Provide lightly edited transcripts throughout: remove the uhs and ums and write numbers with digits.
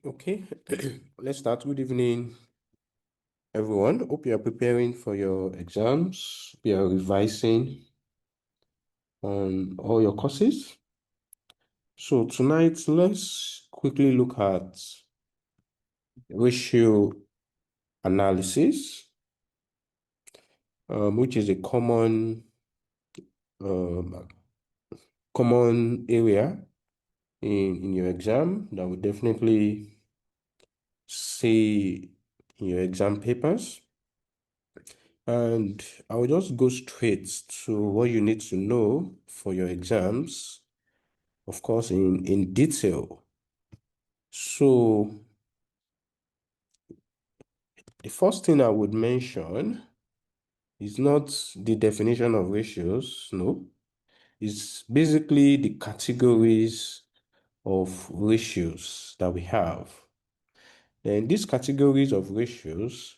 Okay, let's start. Good evening, everyone. Hope you are preparing for your exams. You are revising on all your courses. So tonight, let's quickly look at ratio analysis, which is a um, common area in your exam that will definitely see in your exam papers. And I will just go straight to what you need to know for your exams, of course, in detail. So the first thing I would mention is not the definition of ratios, no. It's basically the categories of ratios that we have. Then these categories of ratios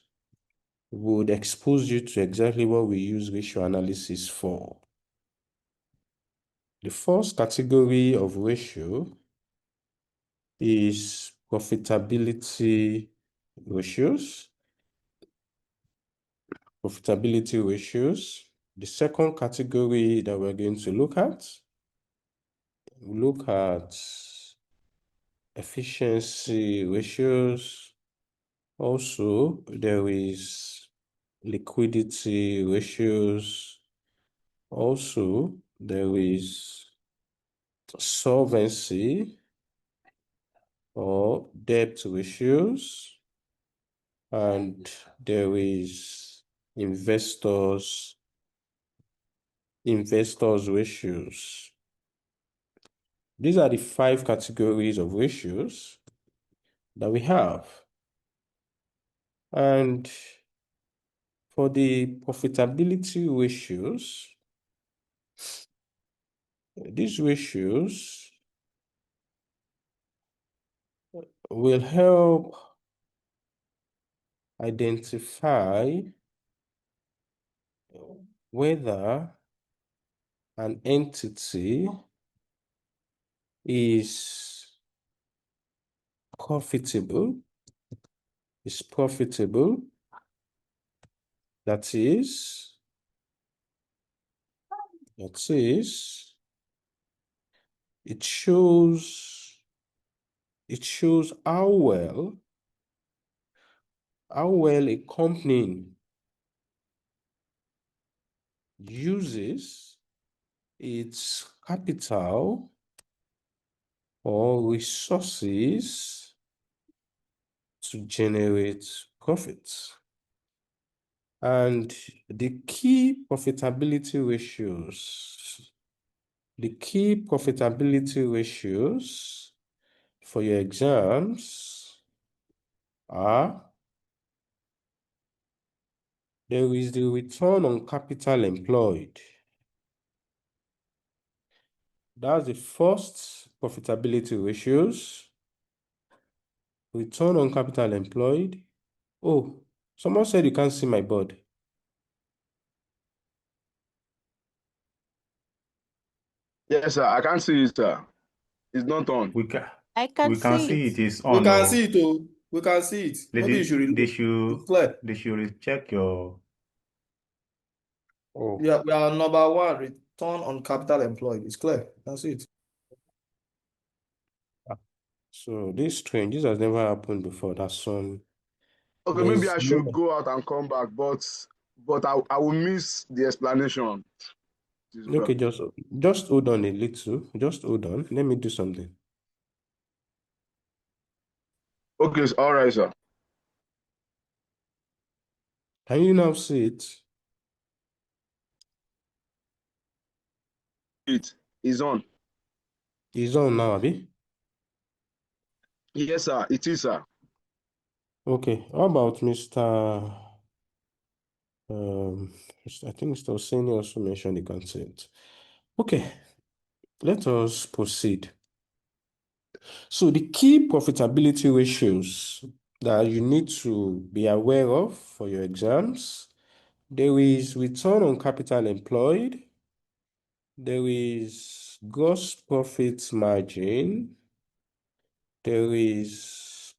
would expose you to exactly what we use ratio analysis for. The first category of ratio is profitability ratios. Profitability ratios. The second category that we're going to look at, efficiency ratios. Also, there is liquidity ratios. Also, there is solvency or debt ratios. And there is investors ratios. These are the 5 categories of ratios that we have. And for the profitability ratios, these ratios will help identify whether an entity is profitable, that is, it shows how well a company uses its capital or resources to generate profits. And the key profitability ratios for your exams are: there is the return on capital employed. That's the first profitability ratios. Return on capital employed. Oh, someone said you can't see my board. Yes, sir. I can't see it, sir. It's not on. We can I can we can see see it. it is We on. can Oh, see it, oh. We can see it. Maybe you should they reload. should It's clear. check your. Oh, We are number one, return on capital employed. It's clear. That's it. so this strange. This has never happened before. That's some. Okay, maybe There's I should no. go out and come back, but I will miss the explanation. As well. Okay, just hold on a little. Just hold on. Let me do something. Okay, all right, sir. Can you now see it? It is on. It's on now, Abi. Yes, sir. It is, sir. Okay. How about Mr. Um, I think Mr. Oseni also mentioned the consent. Okay, let us proceed. So the key profitability ratios that you need to be aware of for your exams, there is return on capital employed, there is gross profit margin, there is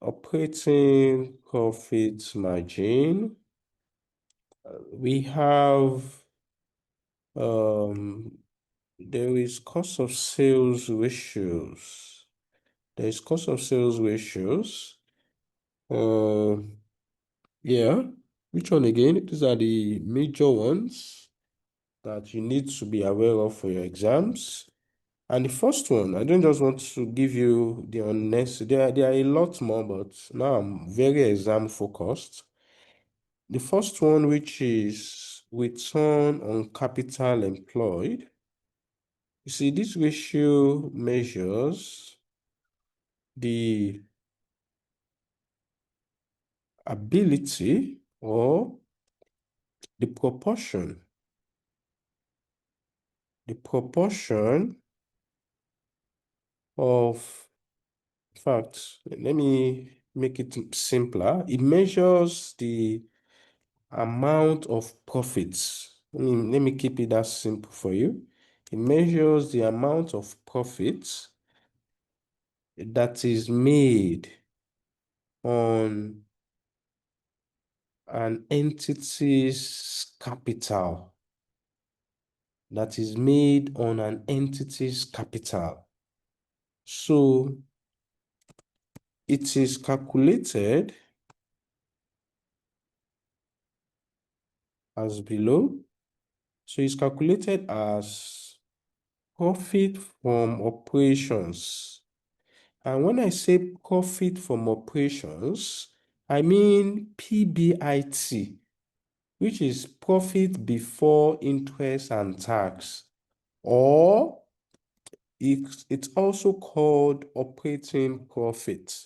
operating profit margin. We have there is cost of sales ratios. There is cost of sales ratios. Yeah, which one again? These are the major ones that you need to be aware of for your exams. And the first one, I don't just want to give you the unnecessary, there are a lot more, but now I'm very exam focused. The first one, which is return on capital employed. You see, this ratio measures the ability or the proportion of, in fact, let me make it simpler. It measures the amount of profits. Let me keep it that simple for you. It measures the amount of profits that is made on an entity's capital. That is made on an entity's capital. So it is calculated as below. So it's calculated as profit from operations. And when I say profit from operations, I mean PBIT, which is profit before interest and tax, or it's also called operating profit.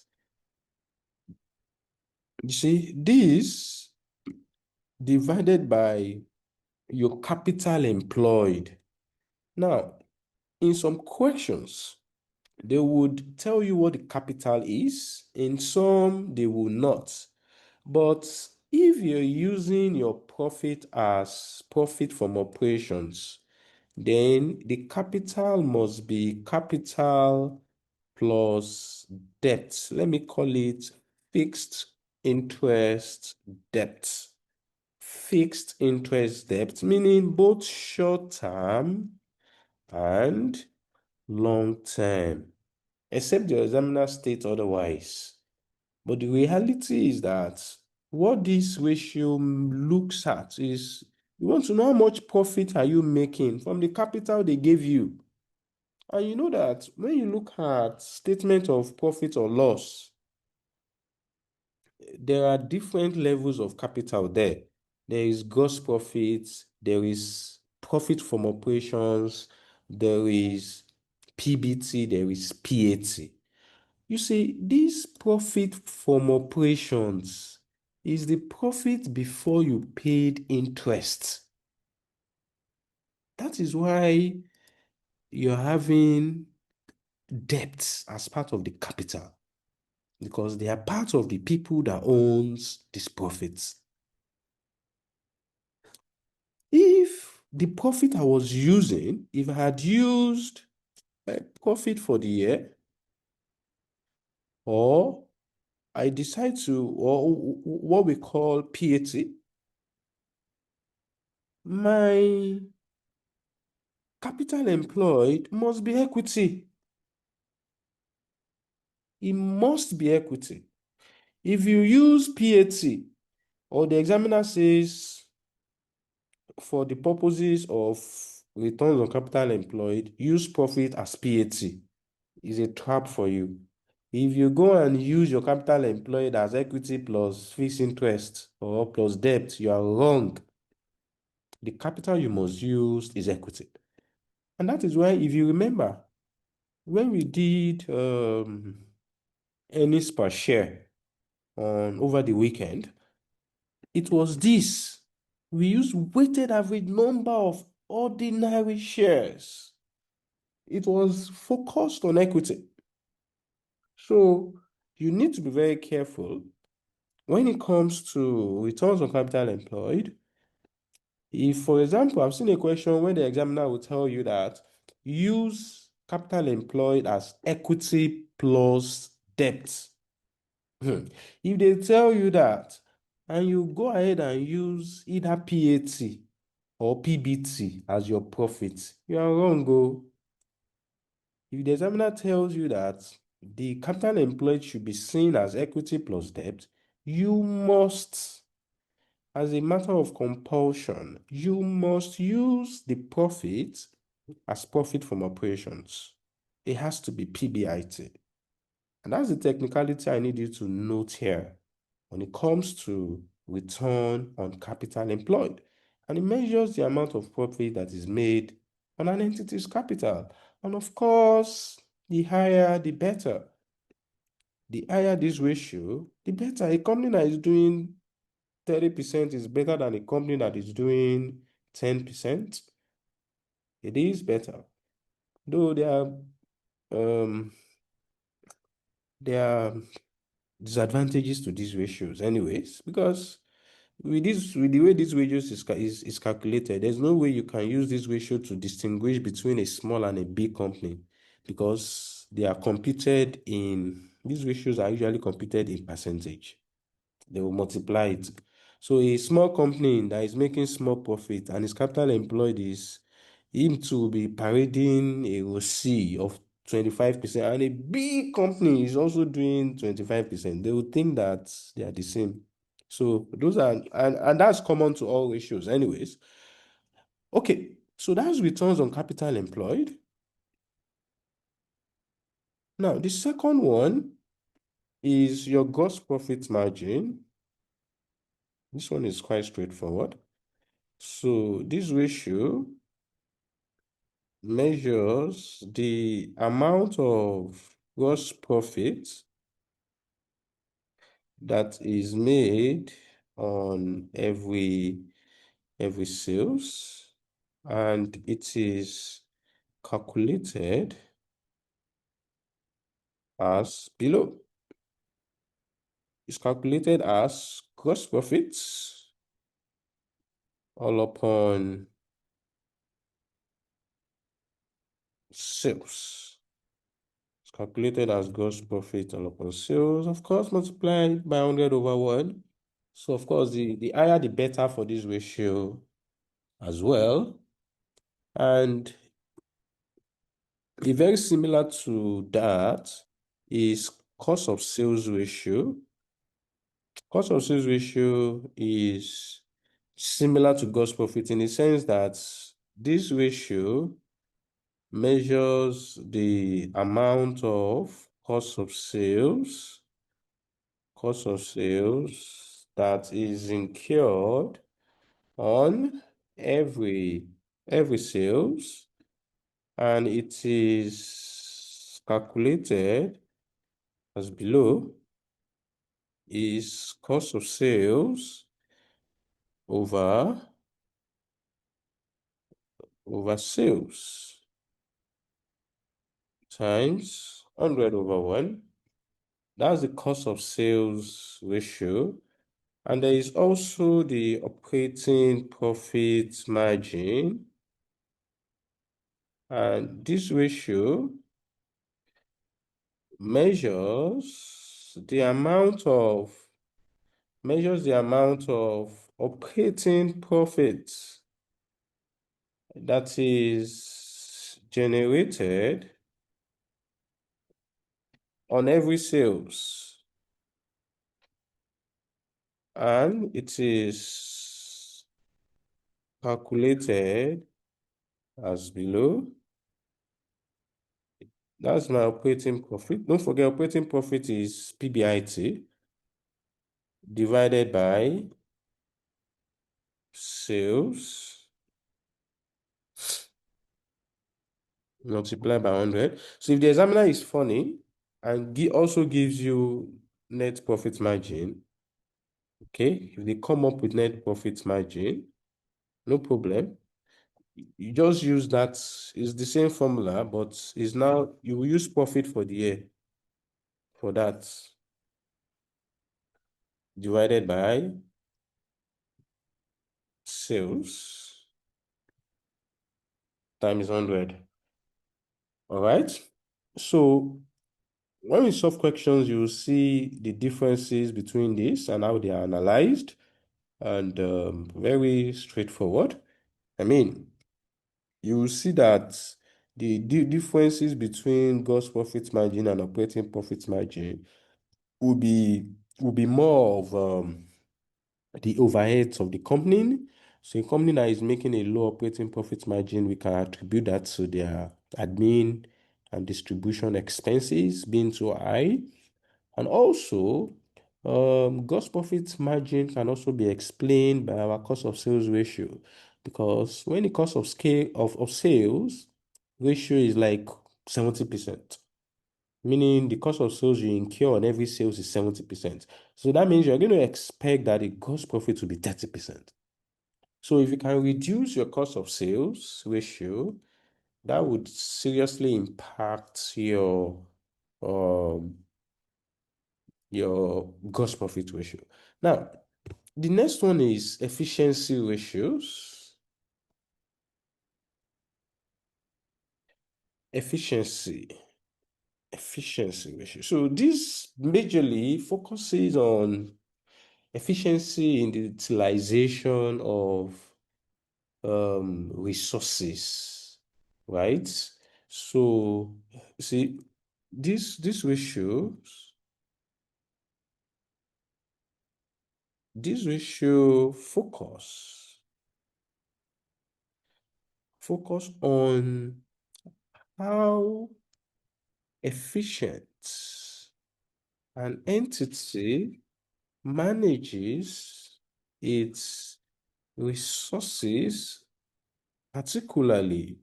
You see, this divided by your capital employed. Now, in some questions, they would tell you what the capital is. In some, they will not. But if you're using your profit as profit from operations, then the capital must be capital plus debt. Let me call it fixed interest debt. Fixed interest debt, meaning both short-term and long-term, except the examiner states otherwise. But the reality is that what this ratio looks at is you want to know how much profit are you making from the capital they gave you. And you know that when you look at statement of profit or loss, there are different levels of capital there. There is gross profit, there is profit from operations, there is PBT, there is PAT. You see, this profit from operations is the profit before you paid interest. That is why you're having debts as part of the capital, because they are part of the people that owns these profits. If the profit I was using, if I had used a profit for the year, or I decide to, or what we call PAT, my capital employed must be equity. It must be equity. If you use PAT, or the examiner says, for the purposes of returns on capital employed, use profit as PAT, is a trap for you. If you go and use your capital employed as equity plus fixed interest or plus debt, you are wrong. The capital you must use is equity. And that is why, if you remember, when we did earnings per share on over the weekend, it was this. We used weighted average number of ordinary shares. It was focused on equity. So you need to be very careful when it comes to returns on capital employed. If, for example, I've seen a question where the examiner will tell you that use capital employed as equity plus debt. If they tell you that and you go ahead and use either PAT or PBT as your profit, you are wrong, go. If the examiner tells you that the capital employed should be seen as equity plus debt, you must, as a matter of compulsion, you must use the profit as profit from operations. It has to be PBIT. And that's the technicality I need you to note here when it comes to return on capital employed. And it measures the amount of profit that is made on an entity's capital. And of course, the higher, the better. The higher this ratio, the better. A company that is doing 30% is better than a company that is doing 10%. It is better. Though there are disadvantages to these ratios anyways, because with the way these ratios is calculated, there's no way you can use this ratio to distinguish between a small and a big company, because these ratios are usually computed in percentage. They will multiply it. So a small company that is making small profit and his capital employed is him to be parading a ROCE of 25%, and a big company is also doing 25%. They would think that they are the same. So those are, and that's common to all ratios anyways. Okay, so that's returns on capital employed. Now, the second one is your gross profit margin. This one is quite straightforward. So this ratio measures the amount of gross profit that is made on every sales, and it is calculated as below. It's calculated as gross profits all upon sales. It's calculated as gross profit all upon sales, of course, multiplied by 100 over 1. So, of course, the higher the better for this ratio as well. And very similar to that is cost of sales ratio. Cost of sales ratio is similar to gross profit in the sense that this ratio measures the amount of cost of sales that is incurred on every sales, and it is calculated as below. Is cost of sales over sales times 100 over 1. That's the cost of sales ratio. And there is also the operating profit margin. And this ratio measures the amount of operating profit that is generated on every sales, and it is calculated as below. That's my operating profit. Don't forget, operating profit is PBIT divided by sales multiplied by 100. So if the examiner is funny and also gives you net profit margin, okay, if they come up with net profit margin, no problem. You just use that. It's the same formula, but it's now you will use profit for the year for that divided by sales times 100. All right. So when we solve questions, you will see the differences between this and how they are analyzed, and very straightforward. I mean, you will see that the differences between gross profit margin and operating profit margin will be more of the overheads of the company. So a company that is making a low operating profit margin, we can attribute that to their admin and distribution expenses being too high. And also, gross profit margin can also be explained by our cost of sales ratio, because when the cost of scale of sales ratio is like 70%, meaning the cost of sales you incur on every sales is 70%. So that means you're going to expect that the gross profit will be 30%. So if you can reduce your cost of sales ratio, that would seriously impact um your gross profit ratio. Now, the next one is efficiency ratios. Efficiency ratio. So this majorly focuses on efficiency in the utilization of resources, right? So see, this ratio focus on how efficient an entity manages its resources, particularly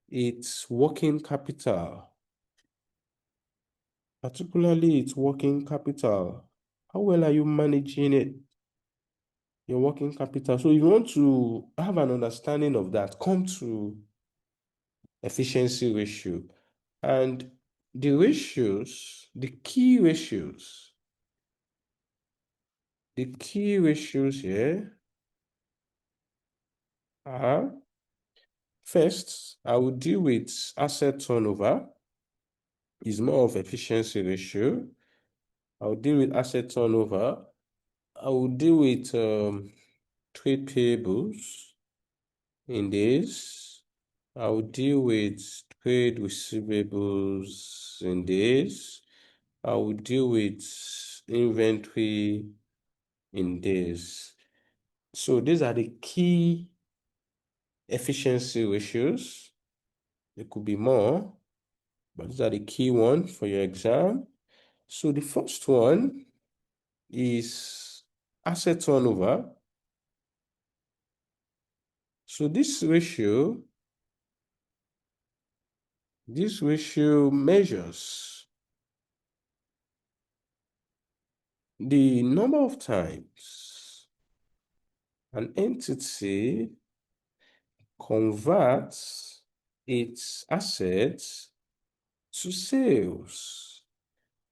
its working capital, How well are you managing it, your working capital? So if you want to have an understanding of that, come to efficiency ratio. And the ratios, the key ratios here are, first, I will deal with asset turnover. Is more of efficiency ratio. I'll deal with asset turnover. I will deal with trade payables in this. I will deal with trade receivables in this. I will deal with inventory in this. So these are the key efficiency ratios. There could be more, but these are the key ones for your exam. So the first one is asset turnover. So this ratio measures the number of times an entity converts its assets to sales.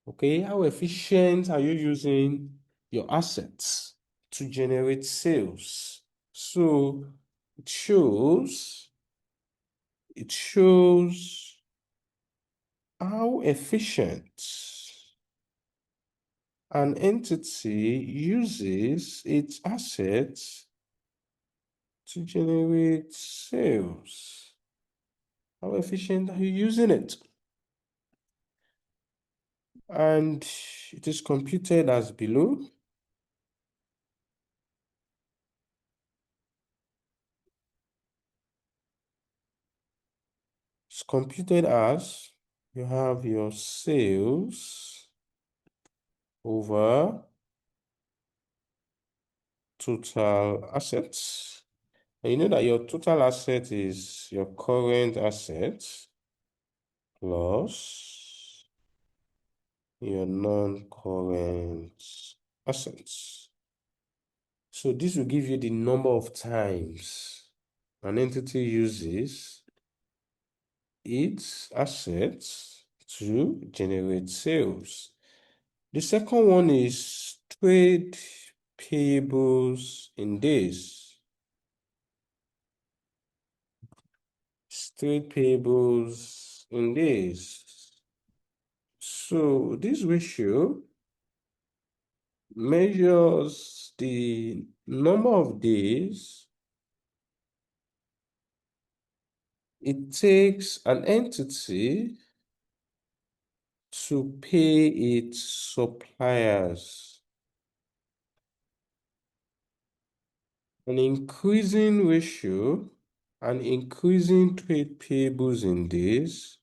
Okay, how efficient are you using your assets to generate sales? So it shows how efficient an entity uses its assets to generate sales. How efficient are you using it? And it is computed as below. It's computed as, you have your sales over total assets. And you know that your total asset is your current assets plus your non-current assets. So this will give you the number of times an entity uses its assets to generate sales. The second one is trade payables in days. trade payables in days. So this ratio measures the number of days it takes an entity to pay its suppliers. An increasing ratio, an increasing trade payables in days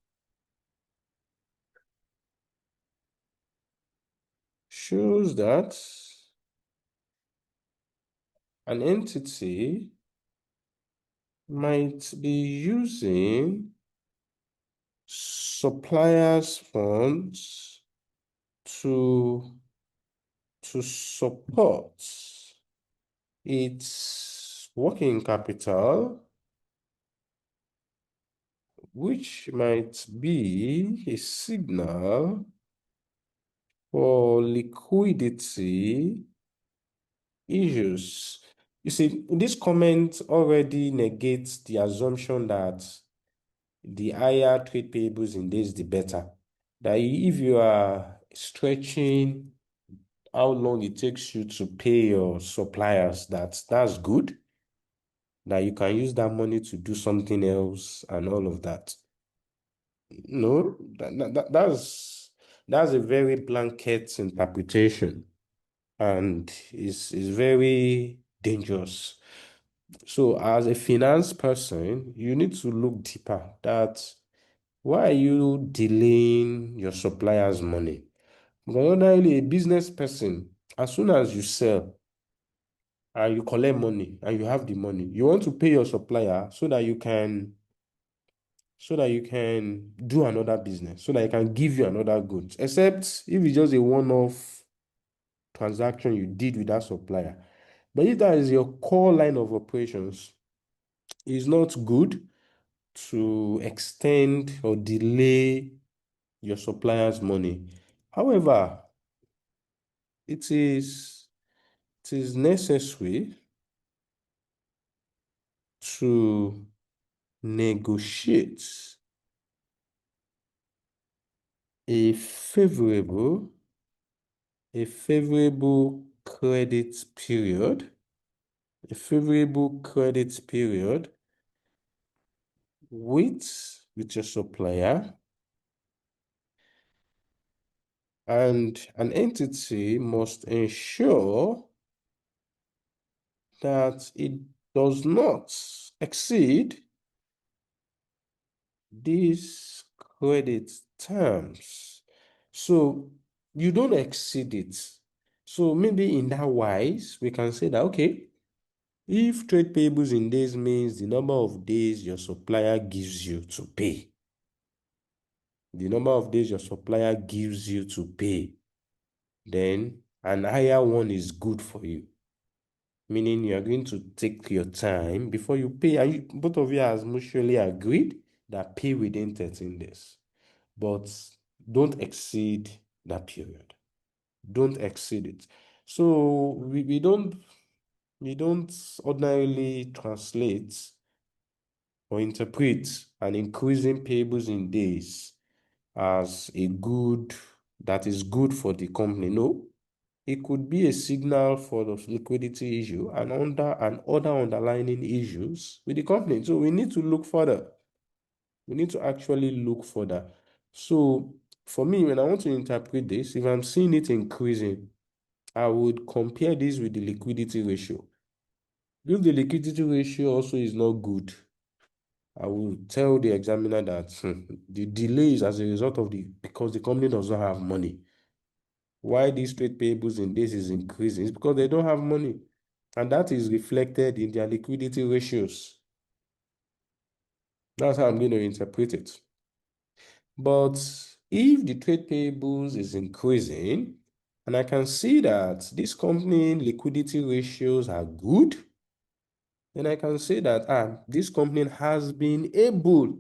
shows that an entity might be using suppliers' funds to support its working capital, which might be a signal for liquidity issues. You see, this comment already negates the assumption that the higher trade payables in days, the better. That if you are stretching how long it takes you to pay your suppliers, that's good. That you can use that money to do something else and all of that. No, that's a very blanket interpretation and is very dangerous. So as a finance person, you need to look deeper that why are you delaying your suppliers' money? Because ordinarily a business person, as soon as you sell and you collect money and you have the money, you want to pay your supplier so that you can do another business, so that you can give you another goods. Except if it's just a one-off transaction you did with that supplier. But if that is your core line of operations, it's not good to extend or delay your supplier's money. However, it is necessary to negotiate a favorable credit period, a favorable credit period with your supplier, and an entity must ensure that it does not exceed these credit terms. So you don't exceed it. So maybe in that wise, we can say that, okay, if trade payables in days means the number of days your supplier gives you to pay, the number of days your supplier gives you to pay, then an higher one is good for you. Meaning you are going to take your time before you pay. And both of you has mutually agreed that pay within 13 days. But don't exceed that period. Don't exceed it. So we don't ordinarily translate or interpret an increasing payables in days as a good that is good for the company. No, it could be a signal for the liquidity issue and other underlying issues with the company. So we need to look further. We need to actually look further. So for me, when I want to interpret this, if I'm seeing it increasing, I would compare this with the liquidity ratio. If the liquidity ratio also is not good, I will tell the examiner that the delay is as a result of because the company does not have money. Why these trade payables in this is increasing is because they don't have money. And that is reflected in their liquidity ratios. That's how I'm going to interpret it. But if the trade payables is increasing, and I can see that this company liquidity ratios are good, then I can say that this company has been able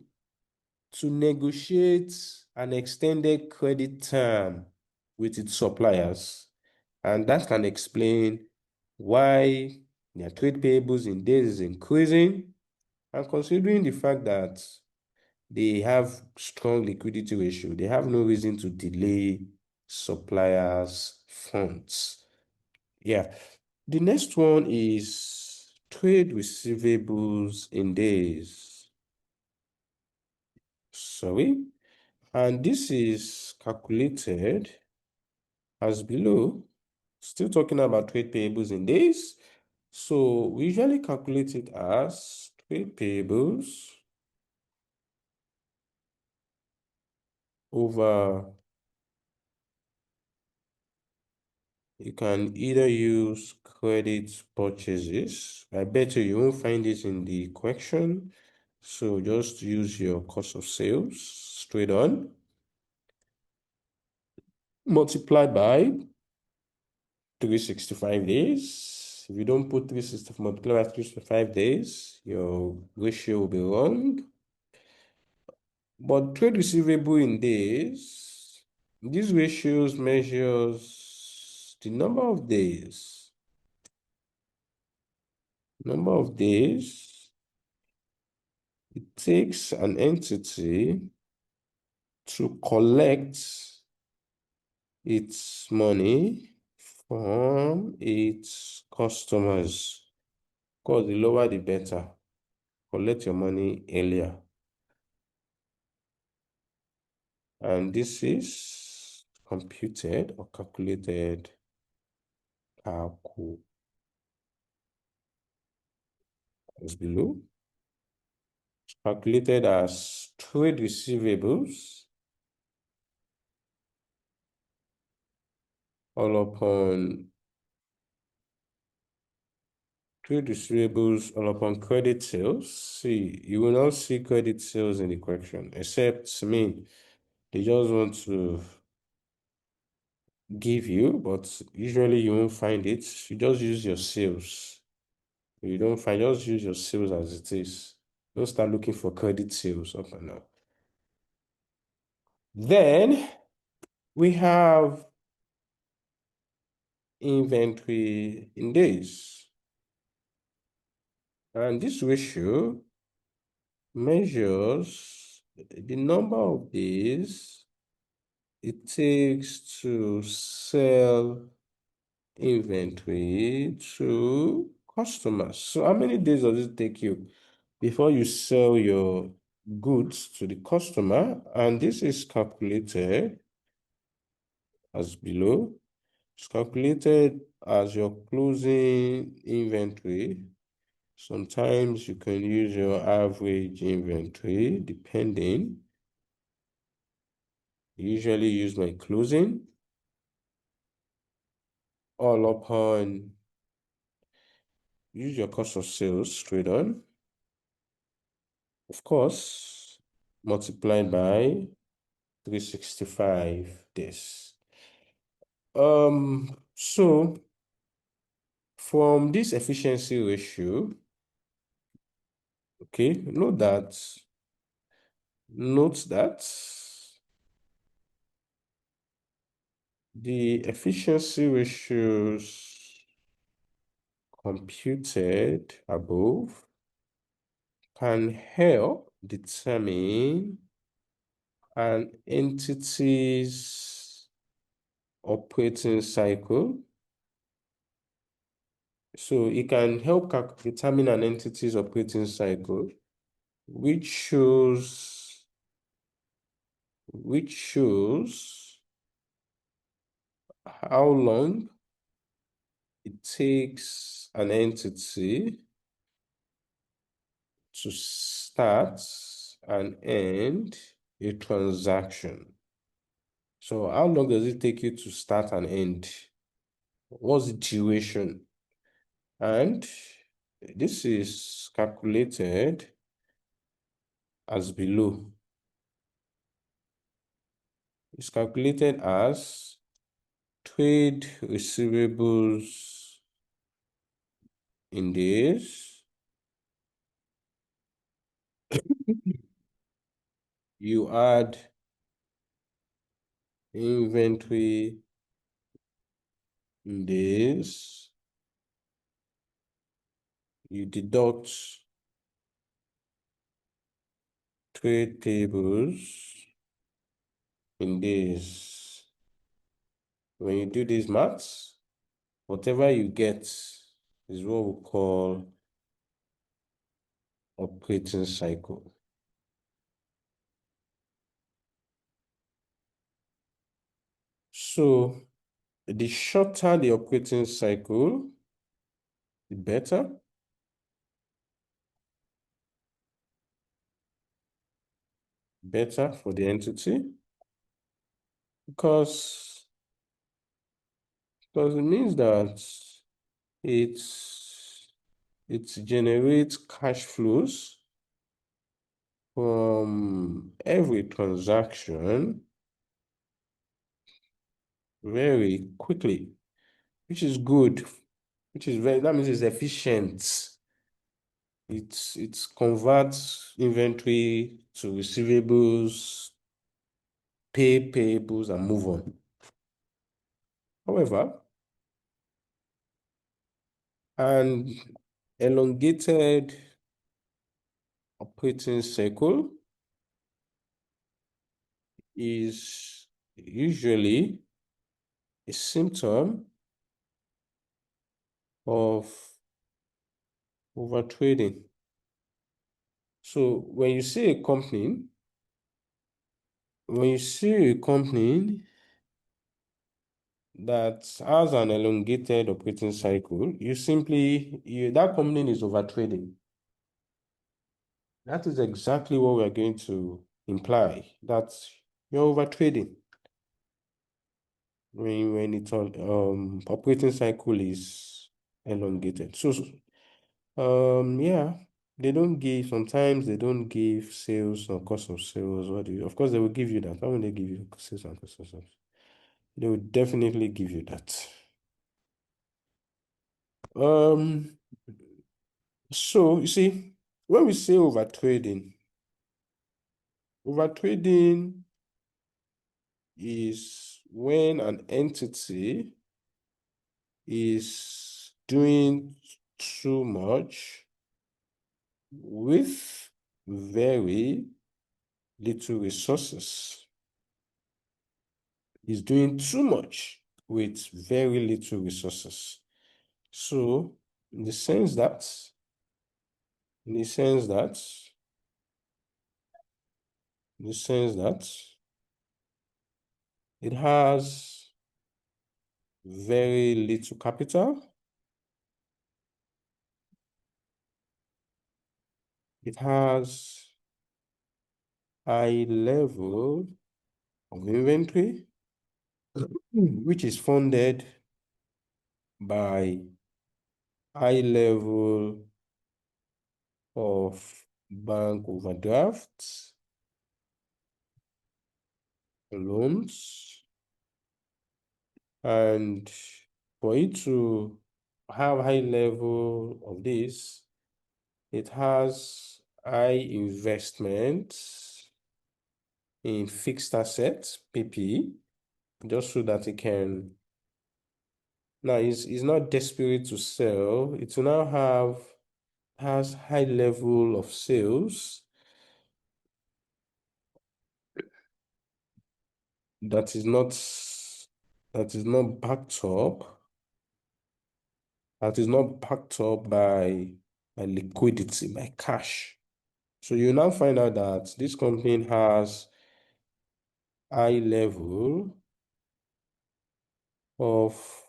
to negotiate an extended credit term with its suppliers. And that can explain why their trade payables in days is increasing. And considering the fact that they have strong liquidity ratio. They have no reason to delay suppliers' funds. Yeah. The next one is trade receivables in days. Sorry. And this is calculated as below. Still talking about trade payables in days. So we usually calculate it as trade payables over, you can either use credit purchases. I bet you won't find it in the question. So just use your cost of sales straight on, multiplied by 365 days. If you don't put 365 multiplied by 365 days, your ratio will be wrong. But trade receivable in days, these ratios measures the number of days. Number of days it takes an entity to collect its money from its customers. Of course, the lower the better. Collect your money earlier. And this is computed or calculated as below. It's calculated as trade receivables all upon credit sales. See, you will not see credit sales in the question, except, I mean, they just want to give you, but usually you won't find it. You just use your sales. You don't find, just use your sales as it is. Don't start looking for credit sales up and down. Then we have inventory in days. And this ratio measures the number of days it takes to sell inventory to customers. So how many days does it take you before you sell your goods to the customer? And this is calculated as below. It's calculated as your closing inventory. Sometimes you can use your average inventory depending. I usually use my closing all upon, use your cost of sales straight on. Of course, multiplied by 365 days. So from this efficiency ratio, okay, note that the efficiency ratios computed above can help determine an entity's operating cycle. So it can help determine an entity's operating cycle, which shows how long it takes an entity to start and end a transaction. So how long does it take you to start and end? What's the duration? And this is calculated as below. It's calculated as trade receivables in days. You add inventory in days. You deduct trade payables in days. When you do these maths, whatever you get is what we call operating cycle. So the shorter the operating cycle, the better. Better for the entity because it means that it generates cash flows from every transaction very quickly, which is good, that means it's efficient. It converts inventory to receivables, pay payables, and move on. However, an elongated operating cycle is usually a symptom of overtrading. So when you see a company that has an elongated operating cycle, that company is overtrading. That is exactly what we are going to imply, that you're overtrading when it's on operating cycle is elongated. So yeah, sometimes they don't give sales or cost of sales. Of course, they will give you that. How will they give you sales and cost of sales? They will definitely give you that. So you see, when we say overtrading is when an entity is doing too much with very little resources. Is doing too much with very little resources. So, in the sense that it has very little capital, it has high level of inventory, which is funded by high level of bank overdrafts, loans, and for it to have high level of this, it has high investment in fixed assets, PP, just so that it can. Now, it's not desperate to sell. It will now has high level of sales that is not backed up. That is not backed up by liquidity, by cash. So you now find out that this company has high level of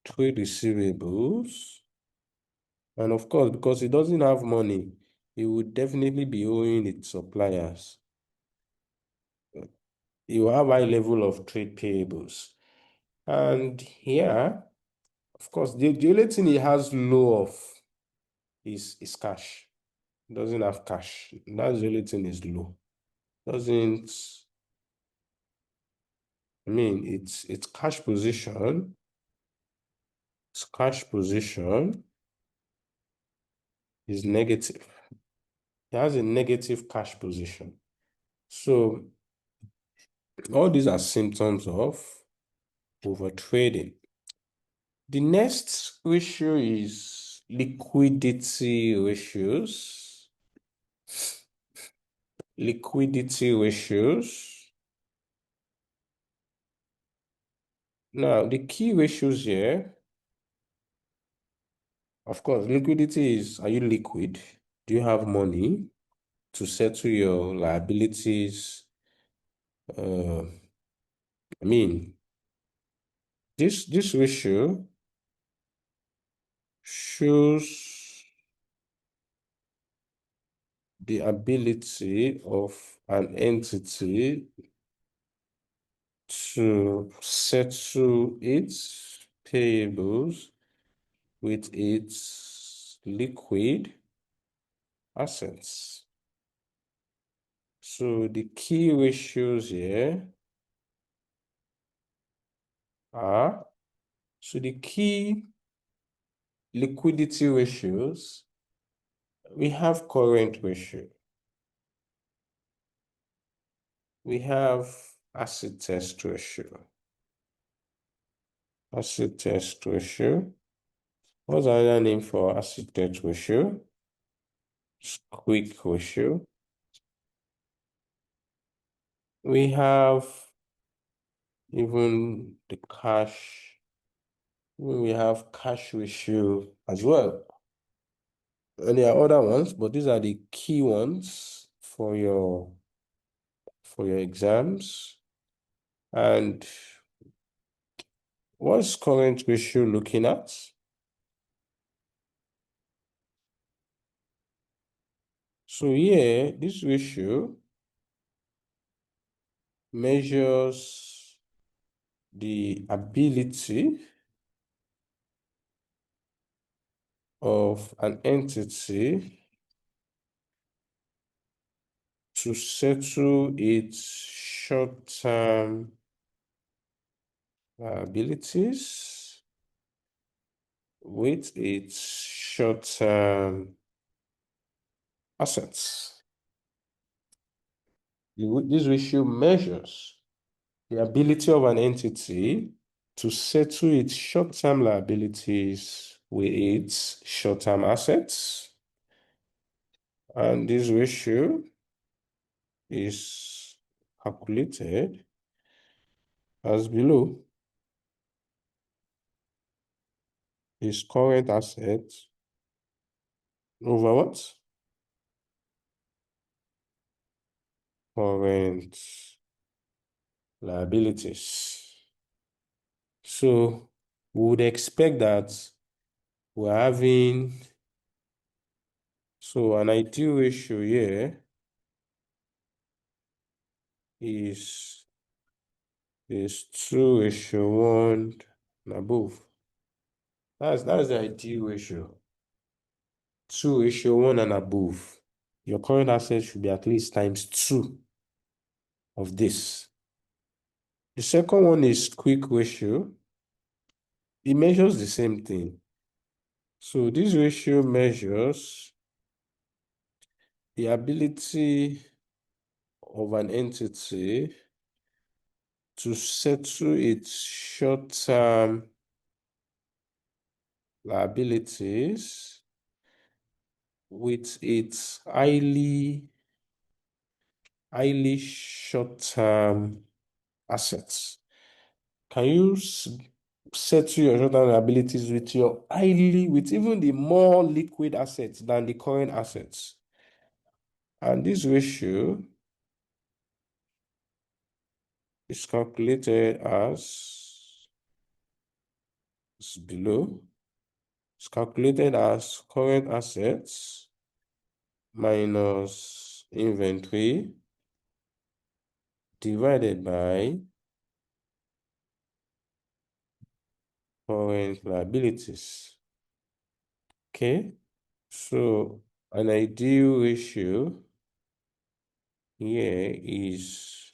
trade receivables. And of course, because it doesn't have money, it would definitely be owing its suppliers. You have high level of trade payables. And here, of course, the only thing it has low of is cash. It doesn't have cash. That's the only thing is low. Doesn't, I mean, its cash position is negative. It has a negative cash position. So all these are symptoms of overtrading. The next ratio is liquidity ratios. liquidity ratios. Now, the key ratios here, of course, liquidity is, are you liquid? Do you have money to settle your liabilities? I mean, this ratio shows the ability of an entity to settle its payables with its liquid assets. So the key ratios here are, so the key liquidity ratios, we have current ratio, we have acid test ratio. Acid test ratio. What's another name for acid test ratio? Quick ratio. We have even the cash. We have cash ratio as well. And there are other ones, but these are the key ones for your exams. And what's current ratio looking at? So here, this ratio measures the ability of an entity to settle its short-term liabilities with its short-term assets. This ratio measures the ability of an entity to settle its short-term liabilities with its short-term assets. And this ratio is calculated as below. Is current assets over what? Current liabilities. So we would expect that we're having, so an ideal ratio here is 2:1 and above. That's the ideal ratio. 2:1 and above. Your current assets should be at least times 2 of this. The second one is quick ratio. It measures the same thing. So this ratio measures the ability of an entity to settle its short-term liabilities with its highly short-term assets. Can you settle your short-term liabilities with with even the more liquid assets than the current assets? And this ratio is calculated as below. It's calculated as current assets minus inventory divided by current liabilities. Okay, so an ideal ratio here is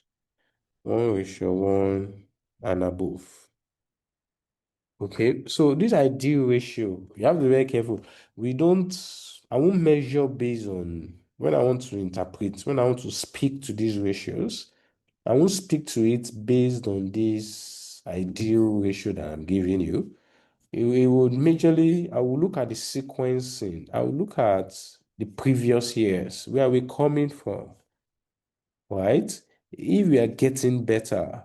1:1 and above. Okay, so this ideal ratio, you have to be very careful. I won't measure based on, when I want to interpret, when I want to speak to these ratios, I won't speak to it based on this ideal ratio that I'm giving you. It would majorly, I will look at the sequencing. I will look at the previous years. Where are we coming from? right? If we are getting better,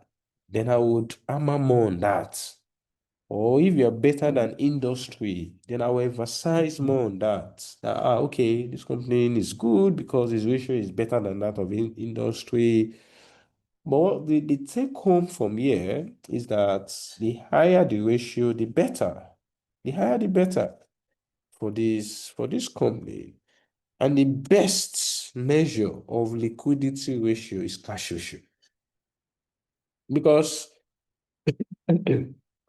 then I would hammer more on that. Or if you're better than industry, then I will emphasize more on that. Okay, this company is good because its ratio is better than that of industry. But the take home from here is that the higher the ratio, the better. The higher the better for this company. And the best measure of liquidity ratio is cash ratio. Because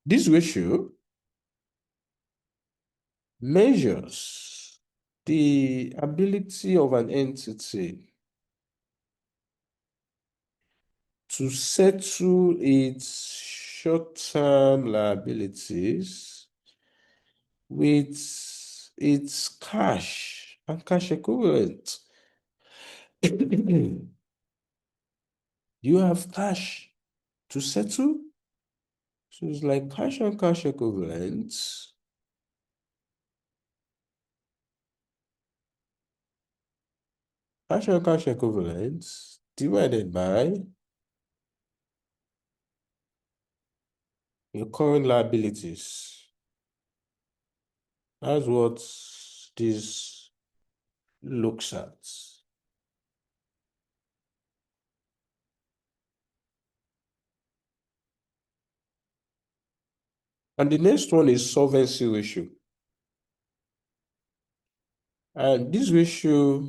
this ratio measures the ability of an entity to settle its short-term liabilities with its cash and cash equivalent. You have cash to settle, so it's like cash and cash equivalents. Cash and cash equivalents divided by your current liabilities. That's what this looks at. And the next one is solvency ratio. And this ratio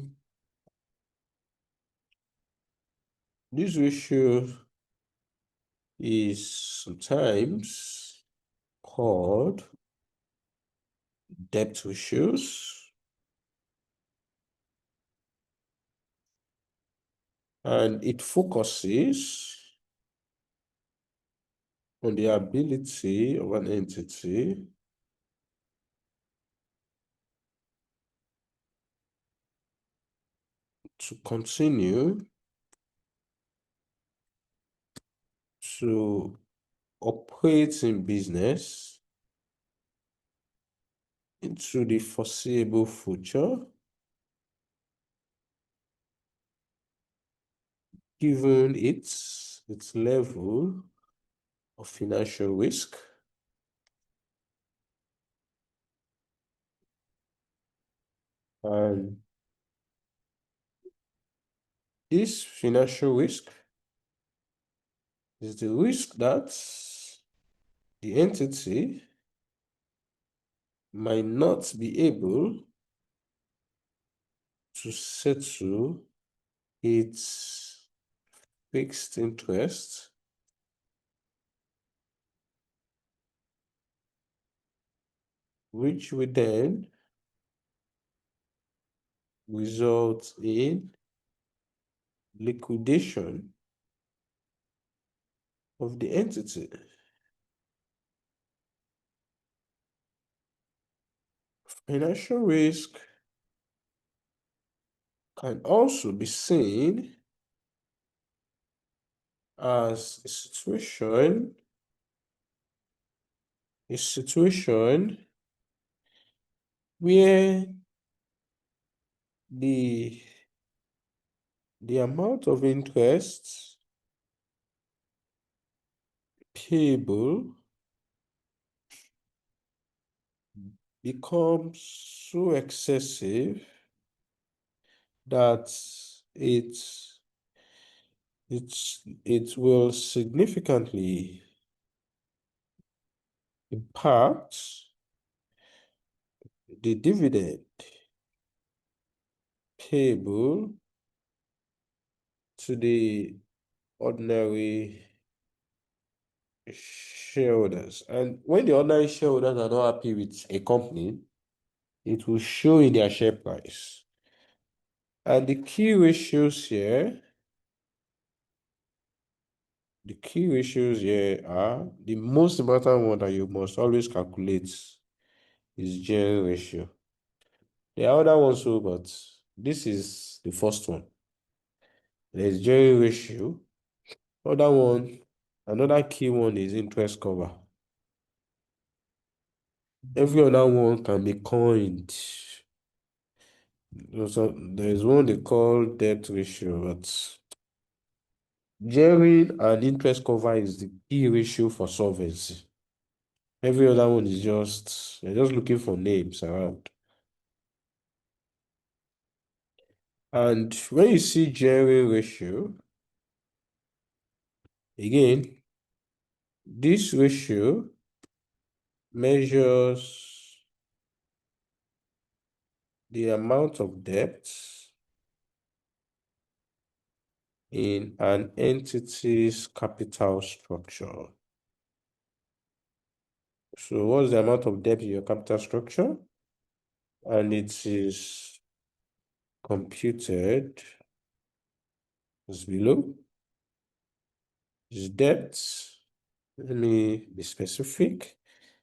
is sometimes called debt ratios. And it focuses on the ability of an entity to continue to operate in business into the foreseeable future, given its level of financial risk. And this financial risk is the risk that the entity might not be able to settle its fixed interest which would then result in liquidation of the entity. Financial risk can also be seen as a situation where the amount of interest payable becomes so excessive that it it will significantly impact the dividend payable to the ordinary shareholders. And when the ordinary shareholders are not happy with a company, it will show in their share price. And the key ratios here are the most important one that you must always calculate is gearing ratio. There are other ones too, but this is the first one. There's gearing ratio. Another key one is interest cover. Every other one can be coined. There's one they call debt ratio, but gearing and interest cover is the key ratio for solvency. Every other one is you're just looking for names around. And when you see gearing ratio, again, this ratio measures the amount of debt in an entity's capital structure. So what's the amount of debt in your capital structure? And it is computed as below. Is debt, let me be specific,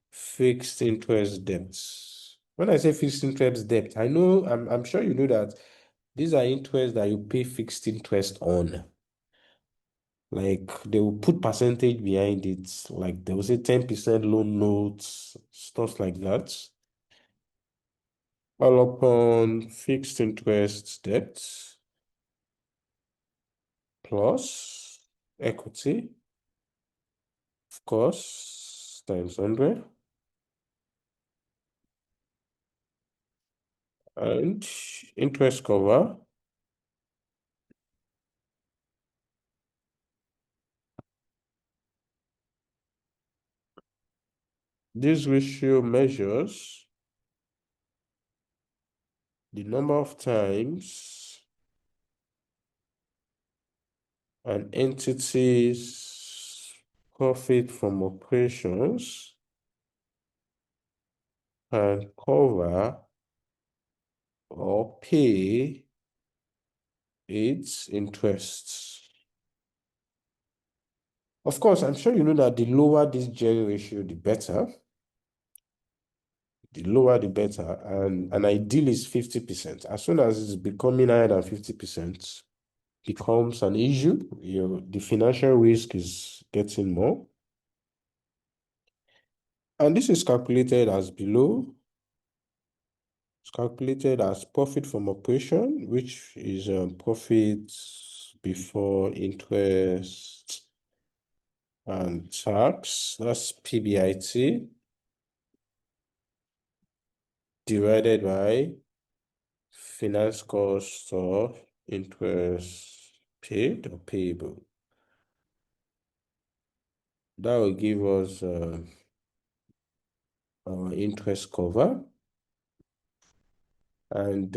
fixed interest debts. When I say fixed interest debt, I'm sure you know that these are interests that you pay fixed interest on. Like they will put percentage behind it, like they will say 10% loan notes, stuff like that. All upon fixed interest debt plus equity, of course, times 100. And interest cover, this ratio measures the number of times an entity's profit from operations can cover or pay its interests. Of course, I'm sure you know that the lower this Jerry ratio, the better. The lower, the better. And an ideal is 50%. As soon as it's becoming higher than 50%, becomes an issue. The financial risk is getting more. And this is calculated as below. It's calculated as profit from operation, which is profit before interest and tax. That's PBIT divided by finance cost or interest paid or payable. That will give us our interest cover. And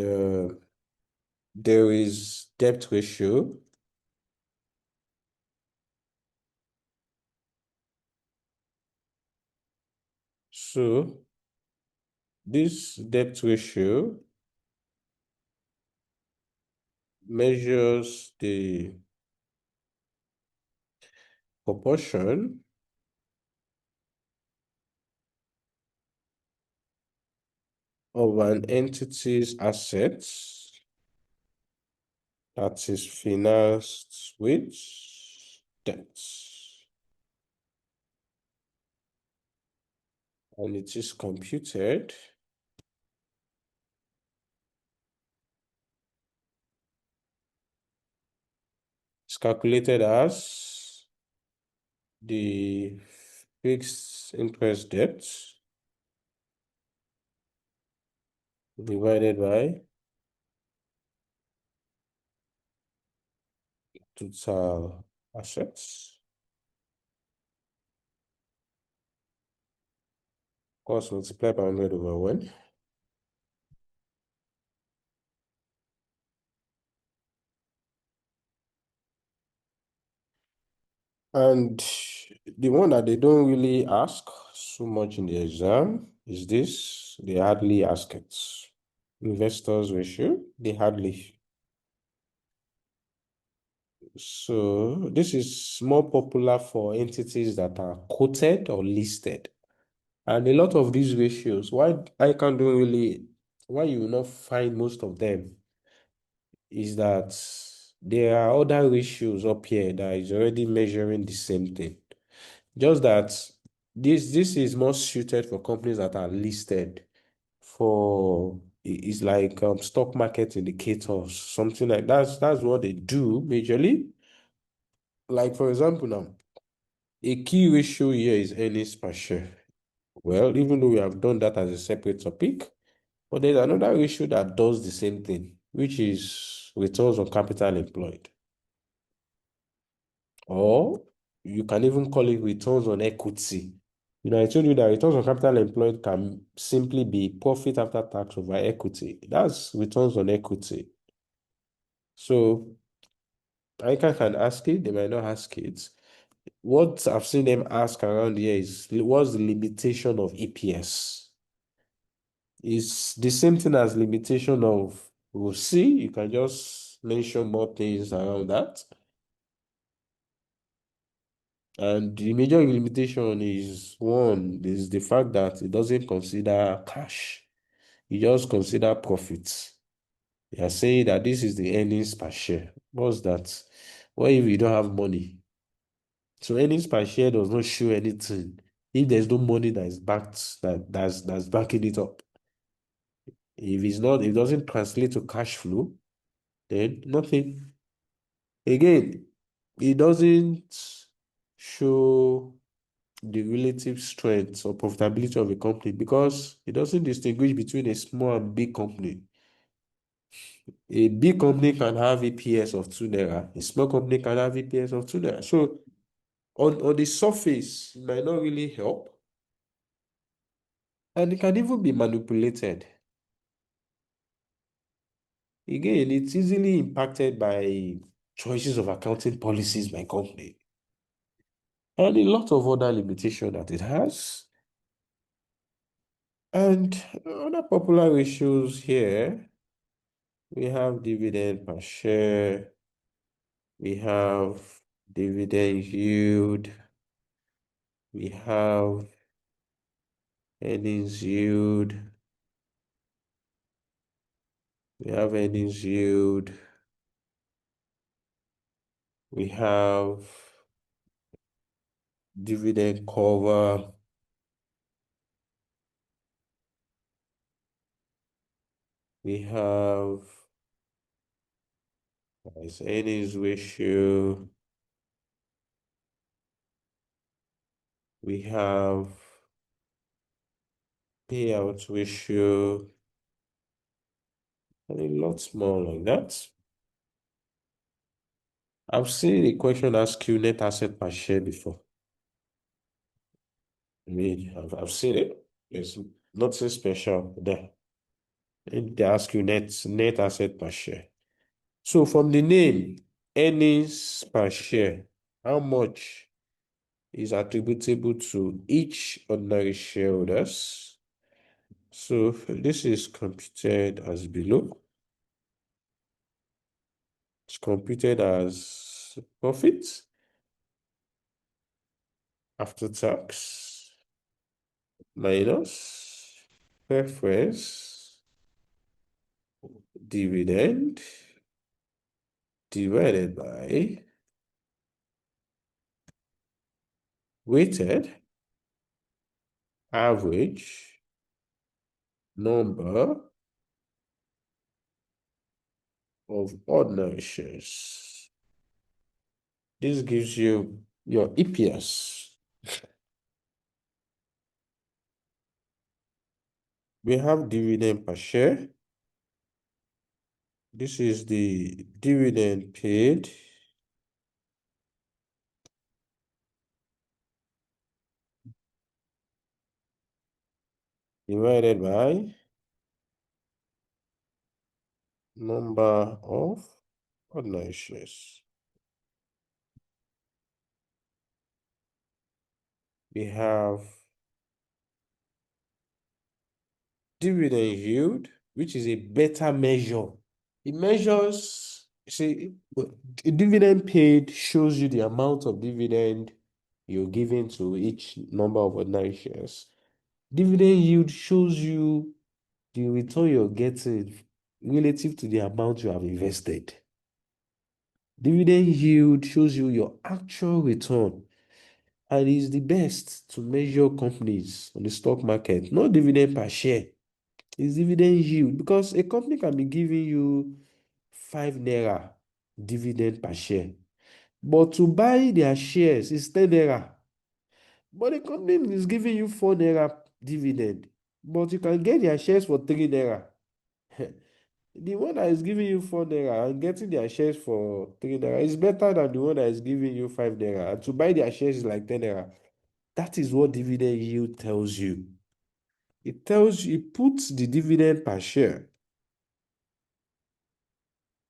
there is debt ratio. So this debt ratio measures the proportion of an entity's assets that is financed with debts. And it is computed it's calculated as the fixed interest debt divided by total assets. Of course, multiply by 100 over 1. And the one that they don't really ask so much in the exam is this. They hardly ask it. Investors ratio, they hardly. So this is more popular for entities that are quoted or listed. And a lot of these ratios, why you will not find most of them is that there are other ratios up here that is already measuring the same thing. Just that this is more suited for companies that are listed for it's like stock market indicators, something like that's what they do majorly. like for example now, a key ratio here is earnings per share. Well, even though we have done that as a separate topic, but there's another ratio that does the same thing, which is returns on capital employed. Or you can even call it returns on equity. I told you that returns on capital employed can simply be profit after tax over equity. That's returns on equity. So ICAN can ask it, they might not ask it. What I've seen them ask around here is what's the limitation of EPS? It's the same thing as limitation of ROCE. You can just mention more things around that. And the major limitation is one, is the fact that it doesn't consider cash. You just consider profits. You are saying that this is the earnings per share. What's that? What if you don't have money? So earnings per share does not show anything if there's no money that is backed that's backing it up. If it's not, if it doesn't translate to cash flow, then nothing. Again, it doesn't show the relative strength or profitability of a company because it doesn't distinguish between a small and big company. A big company can have EPS of 2 naira, a small company can have EPS of 2 naira. So on the surface, it might not really help, and it can even be manipulated. Again, it's easily impacted by choices of accounting policies by company and a lot of other limitations that it has. And other popular ratios here, we have dividend per share, we have dividend yield, we have earnings yield, we have earnings yield, we have dividend cover, we have earnings ratio, we have payout ratio, and a lot more like that. I've seen a question ask you net asset per share before. I mean, I've seen it. It's nothing special there. And they ask you net asset per share. So from the name, earnings per share, how much is attributable to each ordinary shareholders? So this is computed as below. It's computed as profit after tax minus preference dividend divided by weighted average number of ordinary shares. This gives you your EPS. We have dividend per share. This is the dividend paid divided by number of ordinary shares. We have dividend yield, which is a better measure. It measures, see, a dividend paid shows you the amount of dividend you're giving to each number of ordinary shares. Dividend yield shows you the return you're getting relative to the amount you have invested. Dividend yield shows you your actual return and is the best to measure companies on the stock market, not dividend per share. It's dividend yield because a company can be giving you 5 naira dividend per share, But to buy their shares is 10 naira. But the company is giving you 4 naira dividend. But you can get their shares for 3 naira. The one that is giving you 4 naira and getting their shares for 3 naira is better than the one that is giving you 5 naira. And to buy their shares is like 10 naira. That is what dividend yield tells you. It tells you, it puts the dividend per share.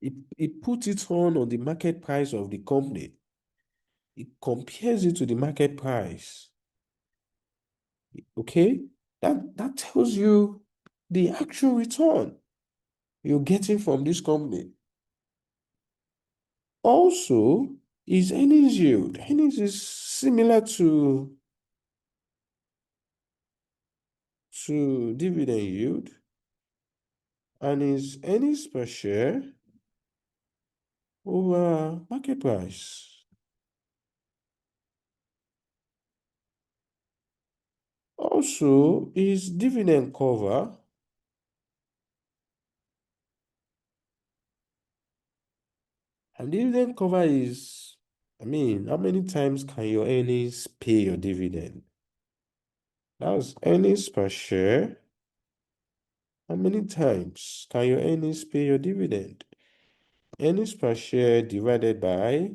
It puts it on the market price of the company. It compares it to the market price. Okay? That tells you the actual return you're getting from this company. Also, is earnings yield. Earnings is similar to dividend yield, and is earnings per share over market price. Also, is dividend cover. And dividend cover is, how many times can your earnings pay your dividend? That's earnings per share. How many times can your earnings pay your dividend? Earnings per share divided by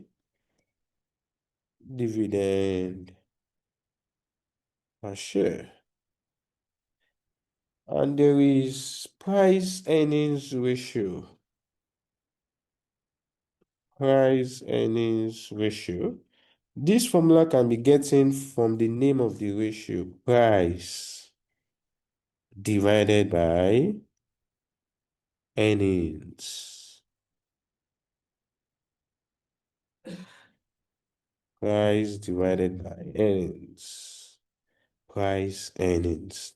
dividend per share. And there is price earnings ratio. Price earnings ratio. This formula can be getting from the name of the ratio, price divided by earnings. Price divided by earnings. Price earnings.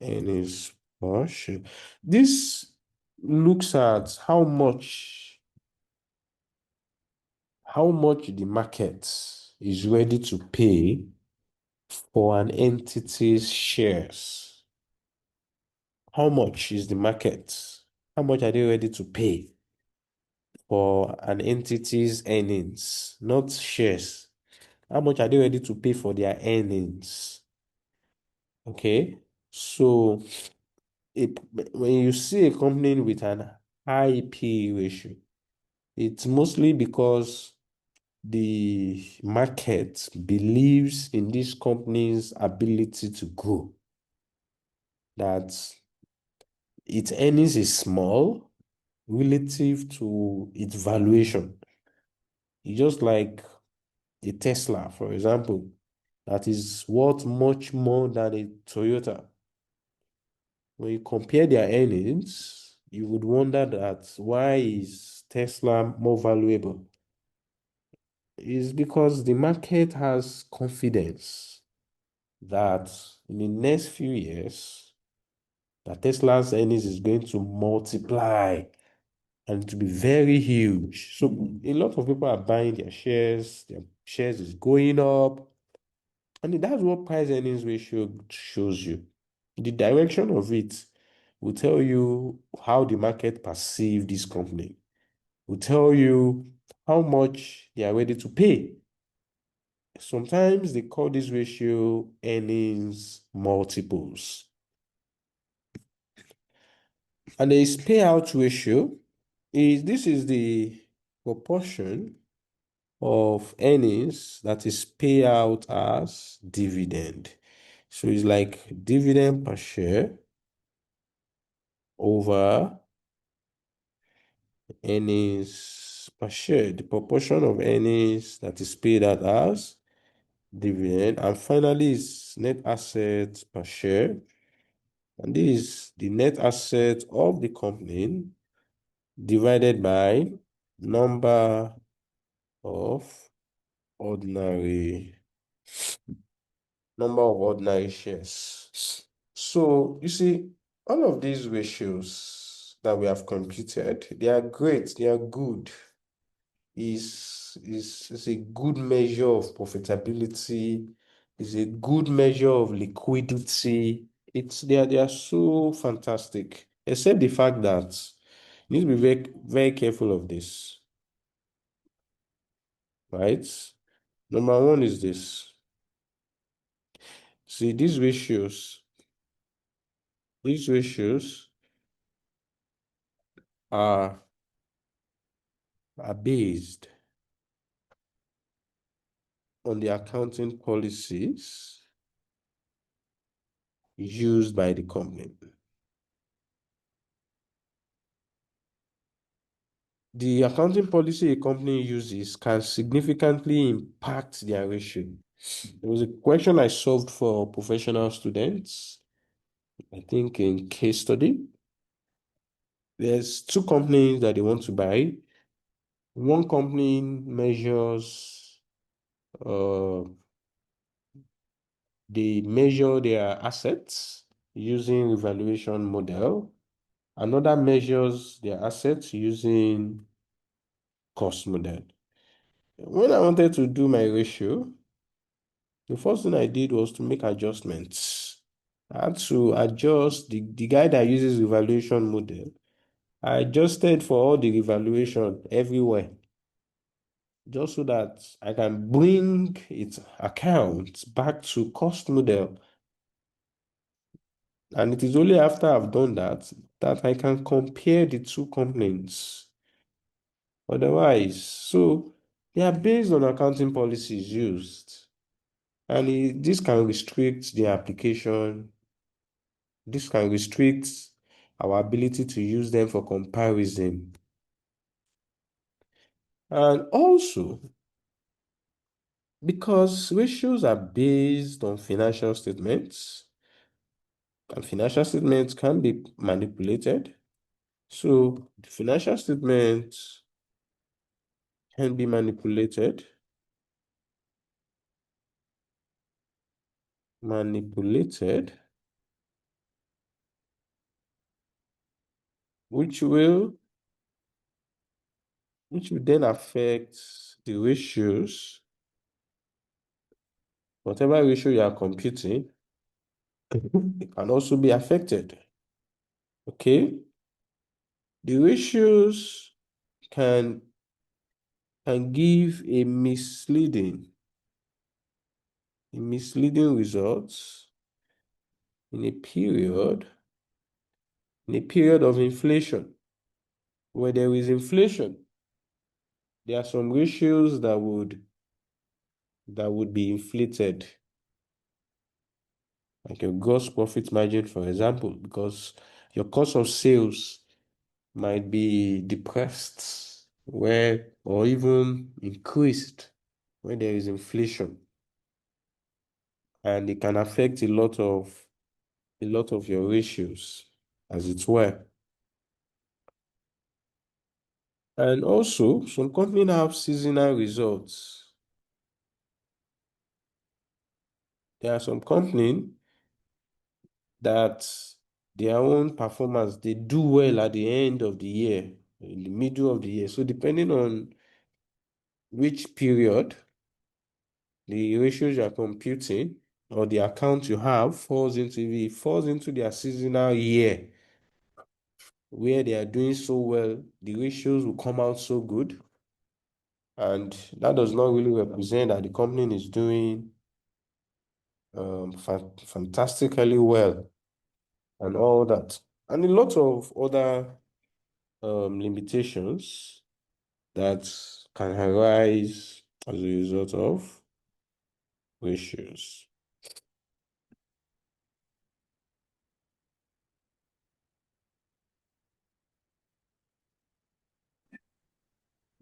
Earnings per share. This looks at how much the market is ready to pay for an entity's shares. How much is the market? How much are they ready to pay for an entity's earnings, not shares? How much are they ready to pay for their earnings? Okay, so when you see a company with an high P ratio, it's mostly because the market believes in this company's ability to grow, that its earnings is small relative to its valuation. It's just like a Tesla, for example, that is worth much more than a Toyota. When you compare their earnings, you would wonder that why is Tesla more valuable? It's because the market has confidence that in the next few years, that Tesla's earnings is going to multiply and to be very huge. So a lot of people are buying their shares is going up. And that's what price earnings ratio shows you. The direction of it will tell you how the market perceive this company, will tell you how much they are ready to pay. Sometimes they call this ratio earnings multiples. And there is payout ratio. This is the proportion of earnings that is payout as dividend. So it's like dividend per share over earnings per share, the proportion of earnings that is paid out as dividend. And finally, is net assets per share. And this is the net asset of the company divided by number of ordinary shares. So you see, all of these ratios that we have computed, they are great, they are good. Is a good measure of profitability, is a good measure of liquidity. They are so fantastic, except the fact that You need to be very, very careful of this, right? Number one is this. See, these ratios are, are based on the accounting policies used by the company. The accounting policy a company uses can significantly impact their ratio. There was a question I solved for professional students, I think in case study. There's two companies that they want to buy. One company measures, they measure their assets using evaluation model. Another measures their assets using cost model. When I wanted to do my ratio, the first thing I did was to make adjustments. I had to adjust the guy that uses evaluation model. I adjusted for all the evaluation everywhere, just so that I can bring its account back to cost model. And it is only after I've done that that I can compare the two companies. Otherwise, so they are based on accounting policies used. And this can restrict the application. This can restrict our ability to use them for comparison. And also, because ratios are based on financial statements, and financial statements can be manipulated. So the financial statements can be manipulated, which will then affect the ratios. Whatever ratio you are computing, it can also be affected. Okay? The ratios can give a misleading results in a period of inflation. Where there is inflation, there are some ratios that would be inflated, like your gross profit margin, for example, because your cost of sales might be depressed or even increased when there is inflation, and it can affect a lot of your ratios, as it were. And also, some companies have seasonal results. There are some companies that their own performance, they do well at the end of the year, in the middle of the year. So depending on which period the ratios you are computing or the account you have falls into their seasonal year, where they are doing so well, the ratios will come out so good. And that does not really represent that the company is doing fantastically well and all that. And a lot of other limitations that can arise as a result of ratios.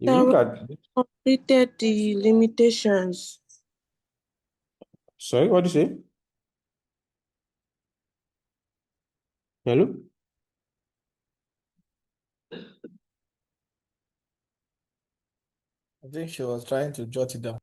If you That look we at, completed the limitations. sorry, what do you say? Hello? I think she was trying to jot it down.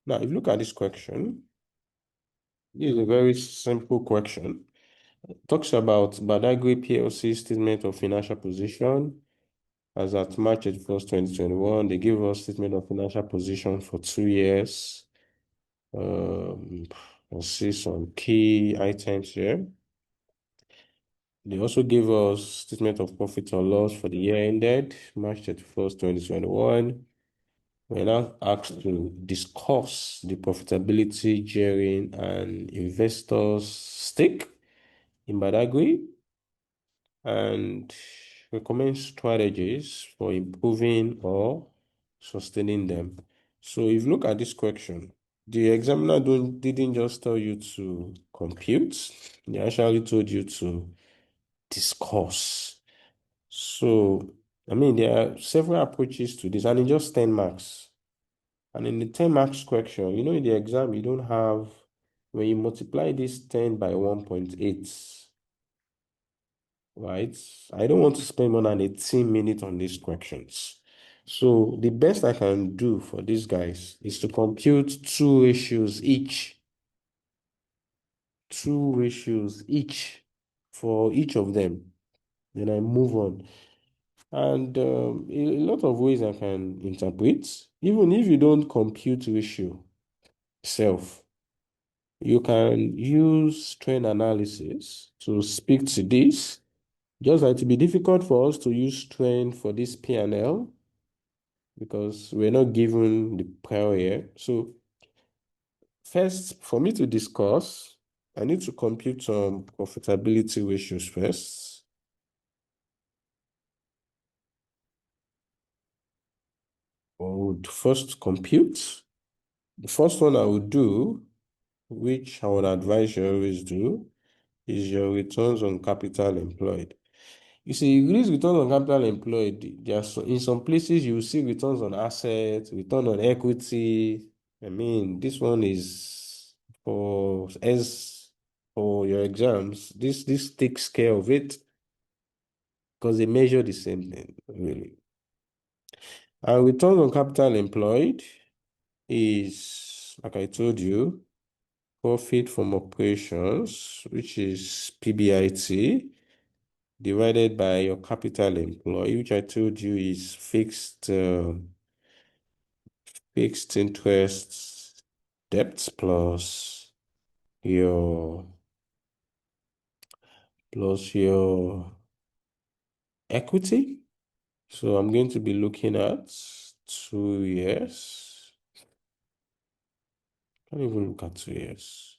Now, if you look at this question, this is a very simple question. It talks about Badagry PLC statement of financial position as at March 31st, 2021. They give us statement of financial position for 2 years. Let's see some key items here. They also give us statement of profit or loss for the year ended March 31st, 2021. We're now asked to discuss the profitability, gearing, and investors' stake in Badagry and recommend strategies for improving or sustaining them. So if you look at this question, the examiner didn't just tell you to compute, they actually told you to discuss. So, I mean, there are several approaches to this, and in just 10 marks. And in the 10 marks question, in the exam, you don't have, when you multiply this 10 by 1.8, right? I don't want to spend more than 18 minutes on these questions. So the best I can do for these guys is to compute two ratios each. Two ratios each for each of them. Then I move on. And a lot of ways I can interpret, even if you don't compute ratio self, you can use trend analysis to speak to this. Just like it will be difficult for us to use trend for this P&L because we're not given the prior year. So first, for me to discuss, I need to compute some profitability ratios first. I would first compute. The first one I would do, which I would advise you always do, is your returns on capital employed. You see, these returns on capital employed, in some places you will see returns on assets, return on equity. I mean, this one is for your exams. This takes care of it because they measure the same thing, really. And return on capital employed is, like I told you, profit from operations, which is PBIT, divided by your capital employed, which I told you is fixed interest debts your plus your equity. So I'm going to be looking at 2 years. Can't even look at 2 years.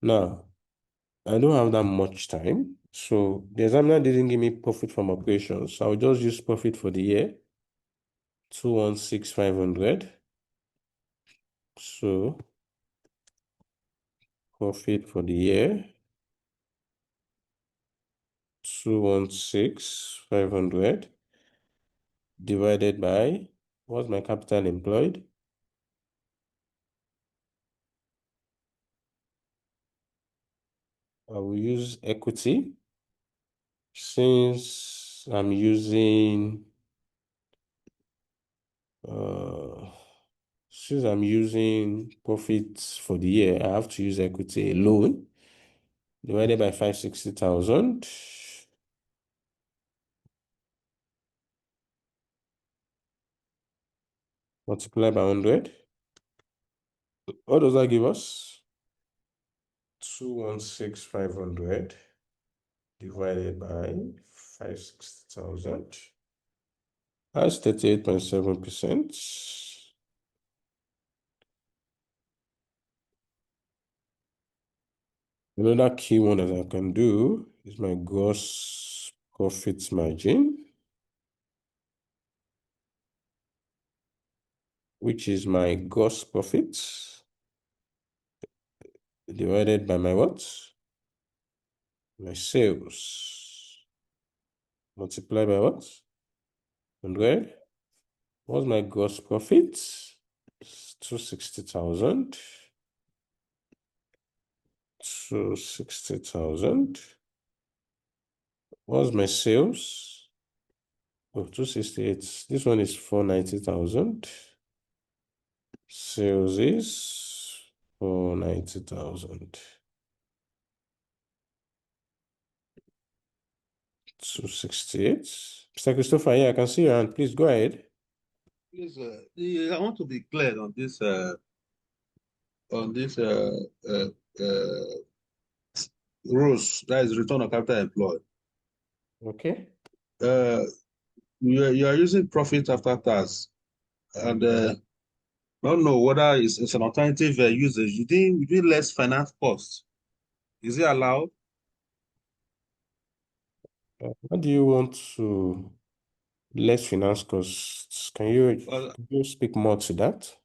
Now, I don't have that much time. So the examiner didn't give me profit from operations. So I'll just use profit for the year, 216,500. So profit for the year, 216,500 divided by, what's my capital employed? I will use equity since I'm using profits for the year, I have to use equity alone divided by 560,000. Multiply by 100. What does that give us? 216,500 divided by 560,000. That's 38.7%. Another key one that I can do is my gross profit margin, which is my gross profit divided by my what? My sales. Multiply by what? 100. What's my gross profit? It's 260,000. 260,000. What's my sales? Oh, 268. This one is 490,000. Sales is 490,000. 268. Mr. Christopher, yeah, I can see your hand. Please go ahead. Please, I want to be clear on this uh, uh, rules, that is return on capital employed. Okay. Uh, you are using profit after tax, and I don't know whether it's an alternative usage. You did less finance costs. Is it allowed? What do you want to less finance costs? Can you speak more to that?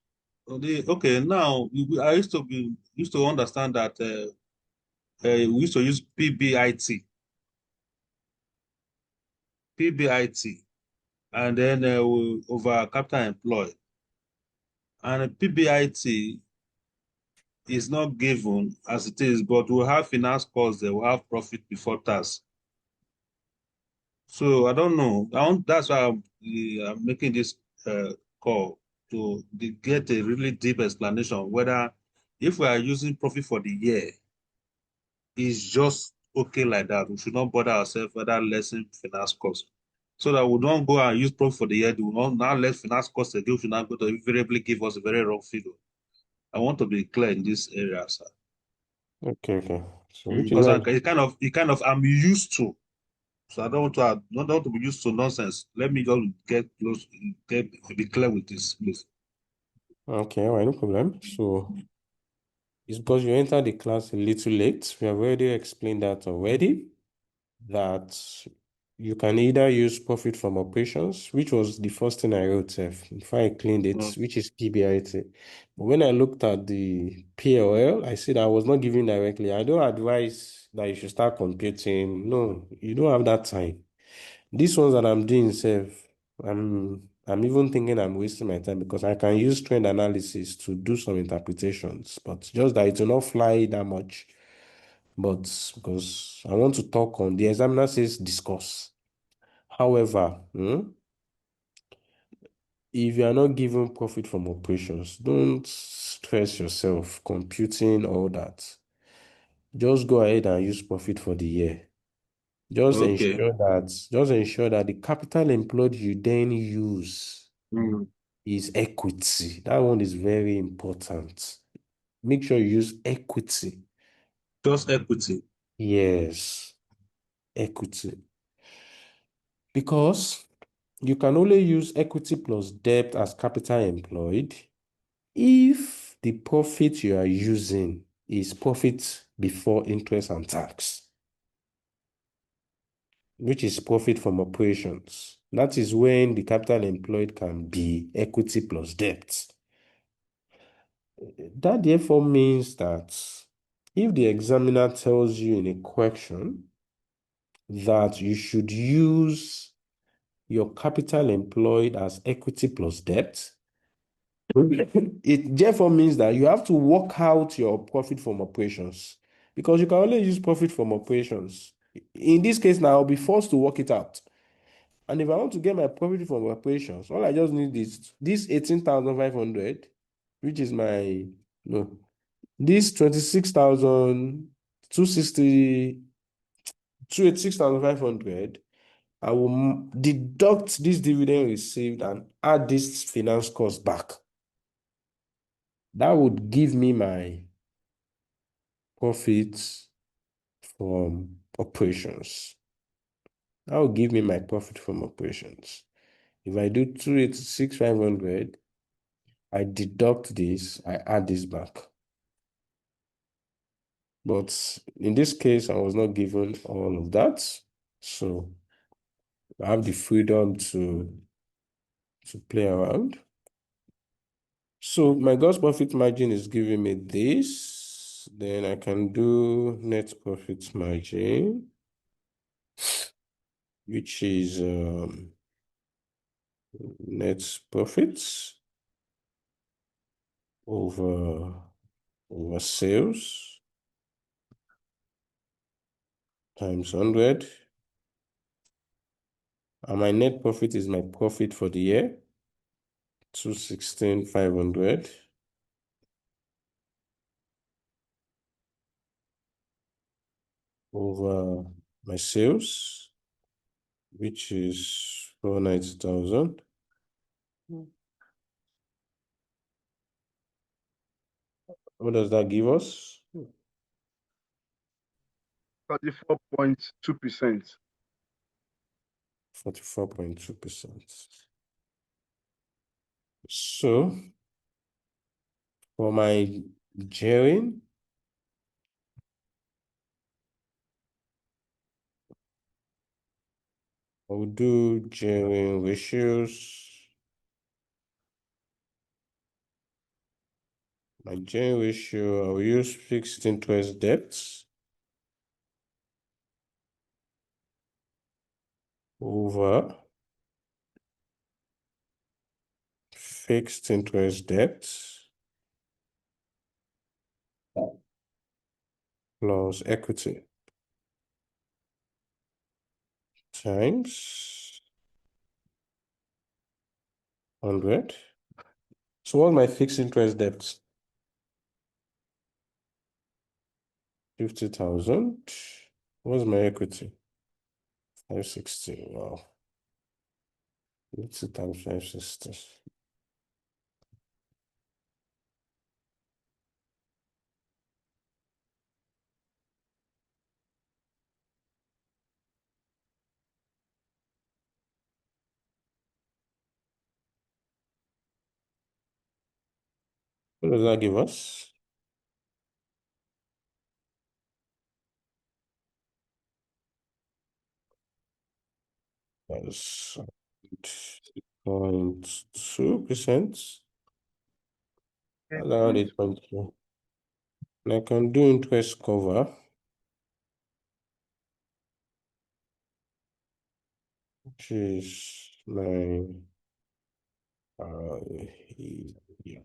Okay, now I used to understand that we used to use PBIT, and then over capital employed, and PBIT is not given as it is, but we have finance costs, they will have profit before tax. So I don't know. That's why I'm making this call to get a really deep explanation whether if we are using profit for the year, it's just okay like that. We should not bother ourselves whether lessen finance costs. So that we don't go and use profit for the year, we will not now let finance costs again, we should not go to invariably give us a very wrong figure. I want to be clear in this area, sir. Okay, okay. So which is Because why it kind of I'm used to. So I don't want to be used to nonsense. Let me just get close, be clear with this, please. okay, all right, no problem. So it's because you entered the class a little late. We have already explained that already, that you can either use profit from operations, which was the first thing I wrote before I cleaned it, Mm, which is PBIT. But when I looked at the PLL, I said I was not giving directly. I don't advise that you should start computing. No, you don't have that time. These ones that I'm doing, I'm even thinking I'm wasting my time because I can use trend analysis to do some interpretations, but just that it will not fly that much. But because I want to talk on the examiner says discuss. However, if you are not given profit from operations, don't stress yourself computing all that. Just go ahead and use profit for the year. okay. Just ensure that the capital employed you then use Mm, is equity. That one is very important. Make sure you use equity. just equity. Yes, equity. Because you can only use equity plus debt as capital employed if the profit you are using is profit before interest and tax, which is profit from operations. That is when the capital employed can be equity plus debt. That therefore means that if the examiner tells you in a question that you should use your capital employed as equity plus debt, it therefore means that you have to work out your profit from operations because you can only use profit from operations. In this case, now I'll be forced to work it out. And if I want to get my profit from operations, all I just need is this 18,500, which is my, no, this 26,260, 286,500. I will deduct this dividend received and add this finance cost back. That would give me my profits from operations. That will give me my profit from operations. If I do 286,500, I deduct this, I add this back. But in this case, I was not given all of that. So I have the freedom to play around. So my gross profit margin is giving me this. Then I can do net profit margin, which is net profits over sales times 100. And my net profit is my profit for the year, 216,500 over my sales, which is 490,000. What does that give us? 34.2%. 44.2%. So for my gearing, I will do gearing ratios. My gearing ratio, I will use fixed interest debts over fixed interest debts plus equity times 100. So what's my fixed interest debts? 50,000. What's my equity? 560. Wow. 50 times 560. What does that give us? That's 0.2%. That's around 8.2. And I can do interest cover, which is my yeah,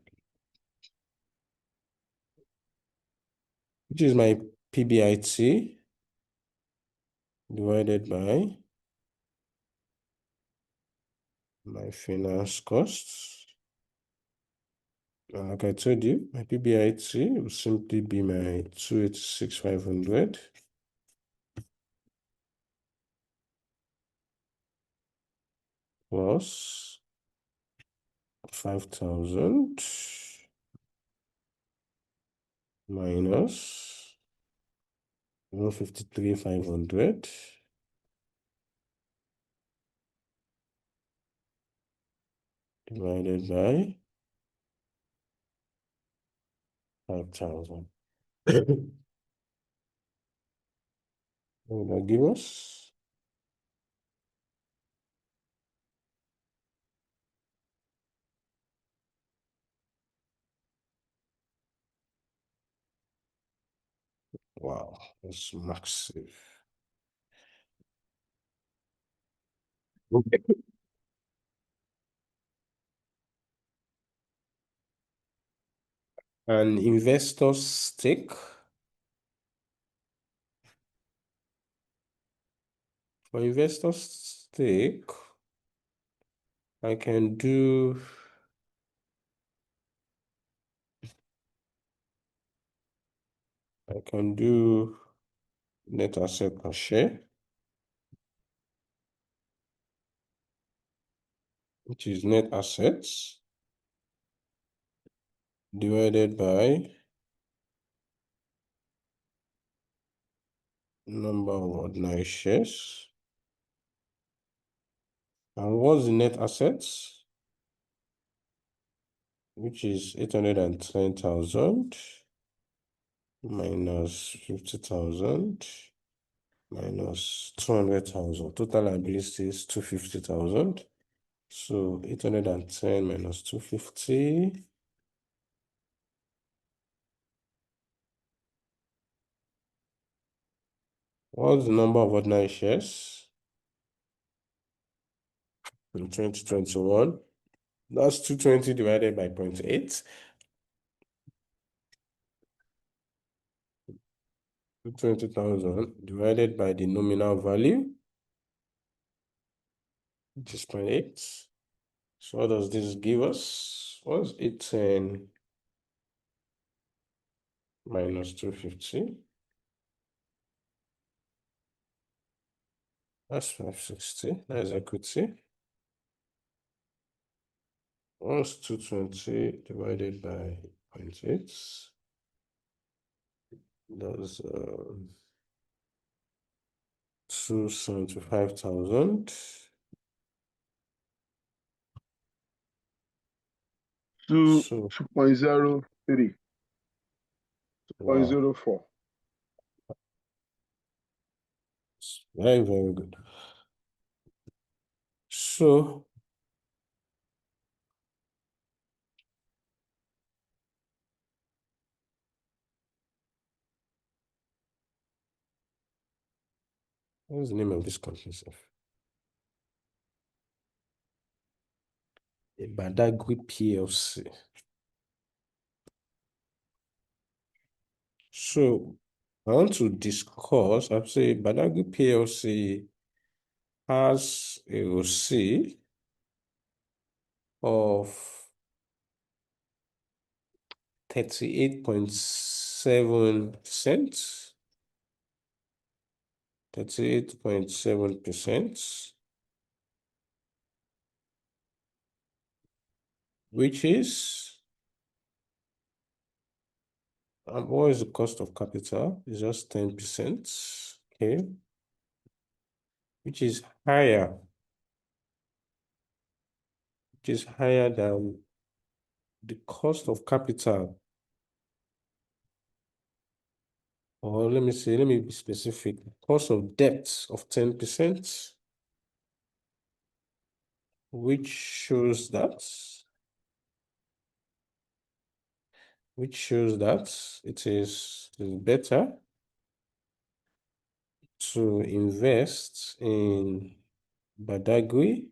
which is my PBIT divided by my finance costs. And like I told you, my PBIT will simply be my 286,500 plus 5,000 minus 153,500 divided by 5,000. What will that give us? Wow, that's massive. Okay. An investor's stake. For investor's stake, I can do net asset per share, which is net assets divided by number of ordinary shares. And what's the net assets? Which is 810,000 minus 50,000 minus 200,000. Total liability is 250,000. So 810 minus 250. What's the number of ordinary shares in 2021? That's 220 divided by 0.8. 220,000 divided by the nominal value. which is 0.8. So what does this give us? What's 810 minus 250? That's 560. That's equity. What's 220 divided by 0.8? That's 275,000. 2.03, Wow, 2.04. very, very good. So what's the name of this company, sir? Badagry PLC. So I want to discuss, I'd say Badagry PLC has a ROCE of 38.7%. 38.7%, which is, what is the cost of capital? It's just 10%, okay, which is higher, than the cost of capital, or let me be specific, cost of debt of 10%, which shows that it is better to invest in Badagry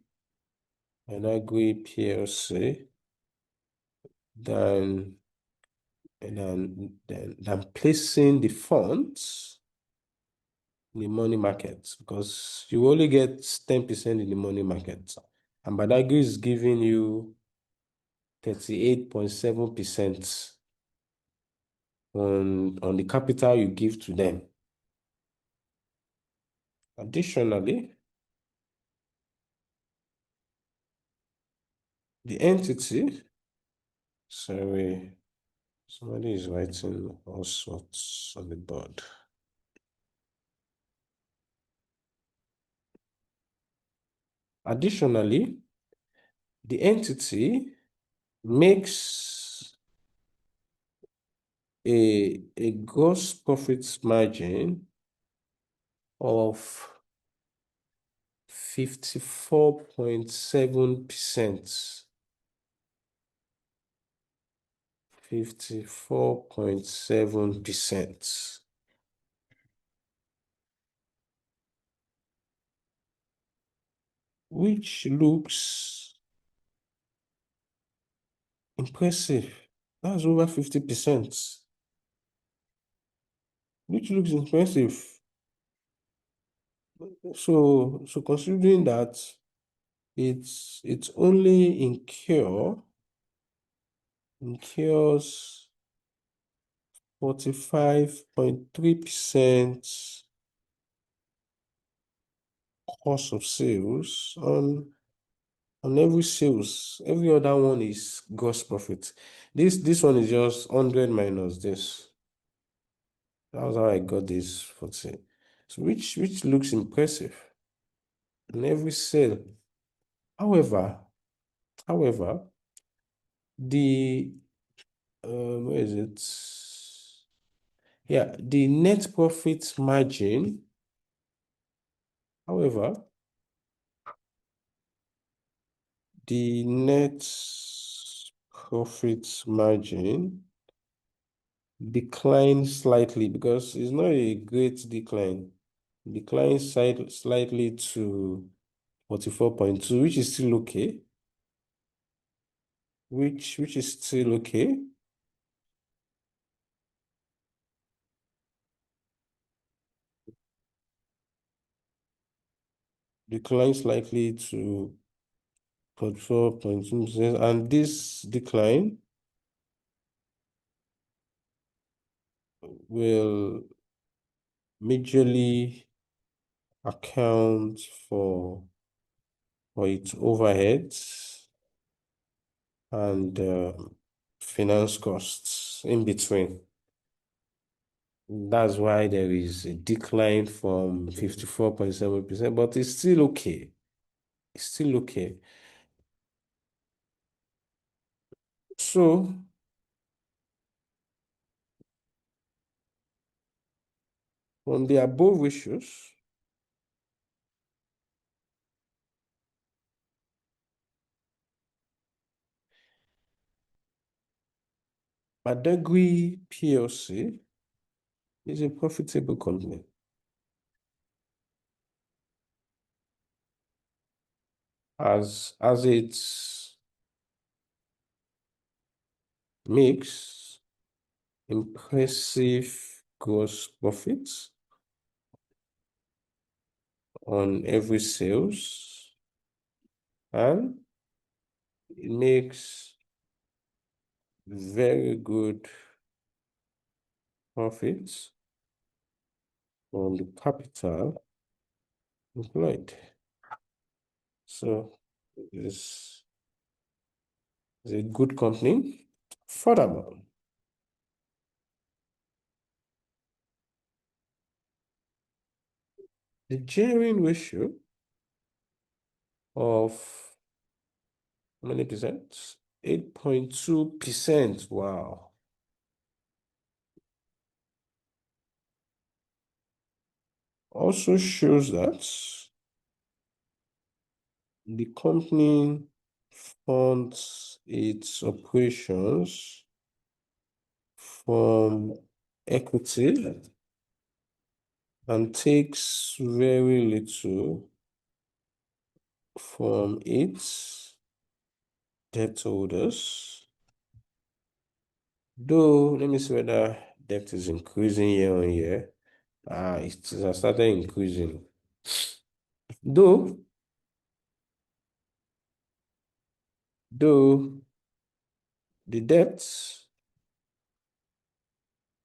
PLC than placing the funds in the money market, because you only get 10% in the money market, and Badagry is giving you 38.7% on the capital you give to them. Additionally, the entity, sorry, somebody is writing all sorts on the board. Additionally, the entity makes a gross profit margin of 54.7%. 54.7%. Which looks impressive. That's over 50%. Which looks impressive. So considering that it's only incurs 45.3% cost of sales on every sales. Every other one is gross profit. This one is just 100 minus this. That's how I got this 40. So which looks impressive in every sale. However, the where is it? Yeah, the net profit margin. However, the net profit margin declined slightly, because it's not a great decline. Declined slightly to 44.2, which is still okay. Which is still okay. declines likely to 44.2%, and this decline will majorly account for its overheads and finance costs in between. That's why there is a decline from 54.7%, but it's still okay. It's still okay. So, from the above ratios, Badagry PLC is a profitable company. As its makes impressive gross profits on every sales, and it makes very good profits on the capital employed. So it's a good company. Furthermore, the gearing ratio of how many percent? 8.2%. Wow. Also shows that the company funds its operations from equity and takes very little from its debt holders. Though, let me see whether debt is increasing year on year. It has started increasing. Though the debt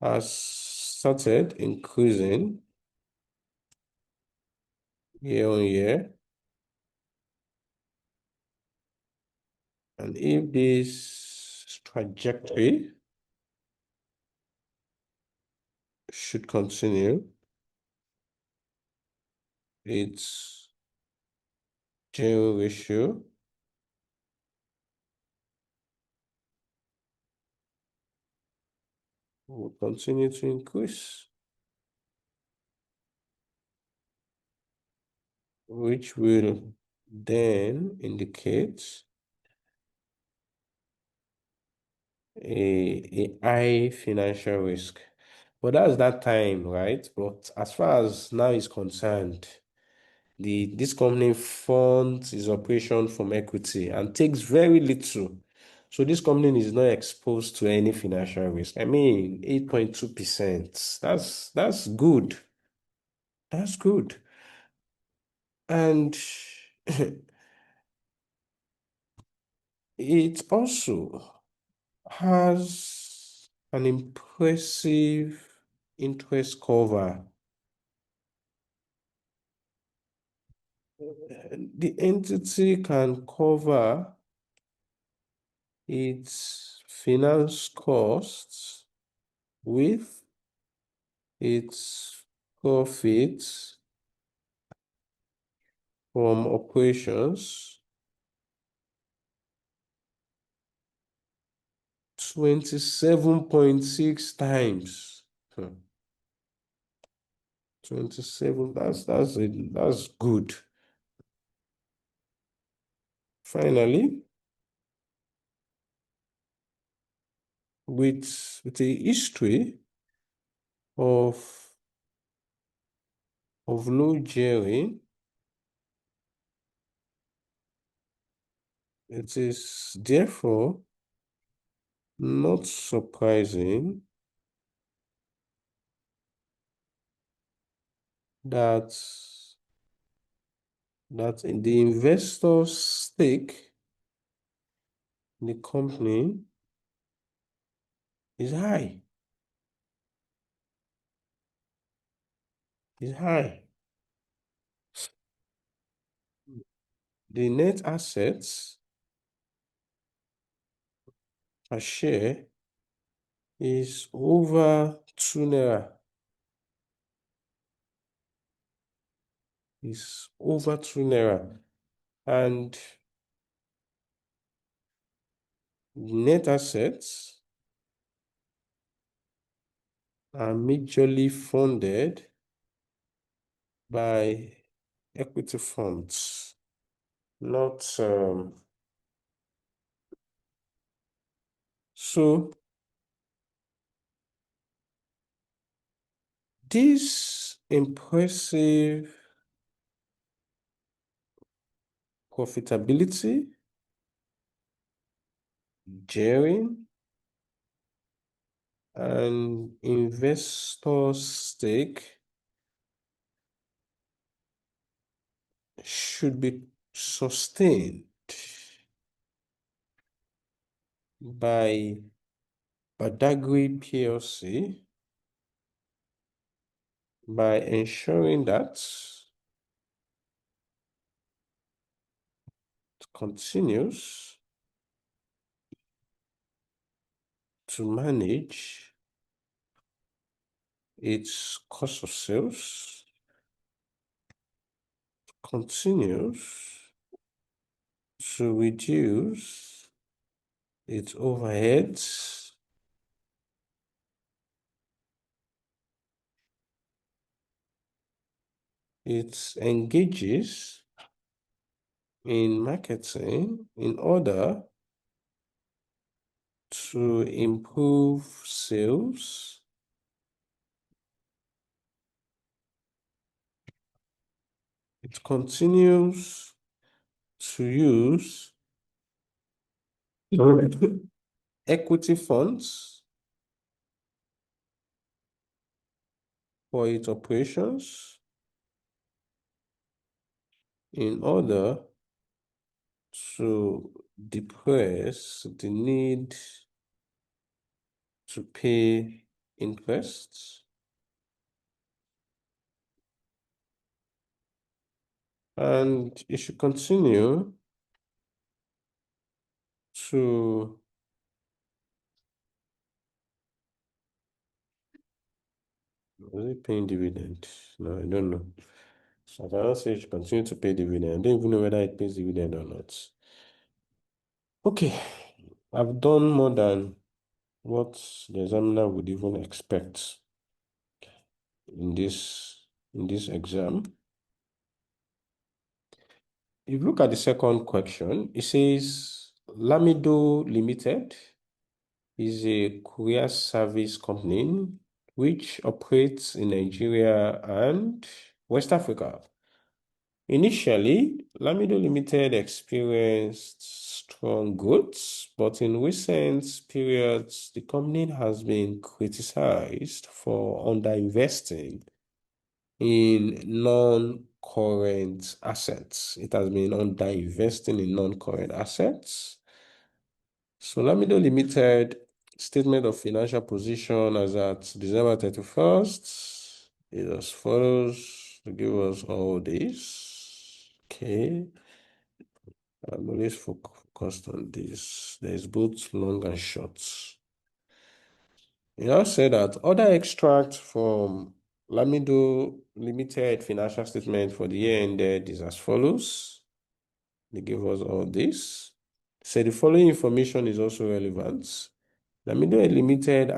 has started increasing year on year, and if this trajectory should continue, its gearing ratio will continue to increase, which will then indicate a high financial risk. But that's that time, right? But as far as now is concerned, this company funds its operation from equity and takes very little. So this company is not exposed to any financial risk. I mean, 8.2%. That's good. That's good. And it also has an impressive interest cover. The entity can cover its finance costs with its profits from operations 27.6 times. 27, that's good. Finally, with a history of low gearing, it is therefore not surprising that that in the investor's stake in the company is high. Is high. The net assets per share is over 2 naira. Is over 2 naira. And net assets are majorly funded by equity funds, not so this impressive profitability, gearing, and investor stake should be sustained by Badagry PLC by ensuring that it continues to manage its cost of sales, continues to reduce its overheads, it engages in marketing in order to improve sales, it continues to use equity funds for its operations in order to depress the need to pay interest, and it should continue to was it paying dividend? No, I don't know. So I cannot say it should continue to pay dividend. I don't even know whether it pays dividend or not. Okay, I've done more than what the examiner would even expect in this exam. If you look at the second question, it says Lamido Limited is a courier service company which operates in Nigeria and West Africa. Initially, Lamido Limited experienced strong growth, but in recent periods, the company has been criticized for underinvesting in non-current assets. It has been underinvesting in non-current assets. So Lamido Limited statement of financial position as at December 31st is as follows. To give us all this. Okay. I'm always focused on this. There's both long and short. You now say that other extract from Lamido Limited financial statement for the year ended is as follows. They give us all this. Say the following information is also relevant. Lamido Limited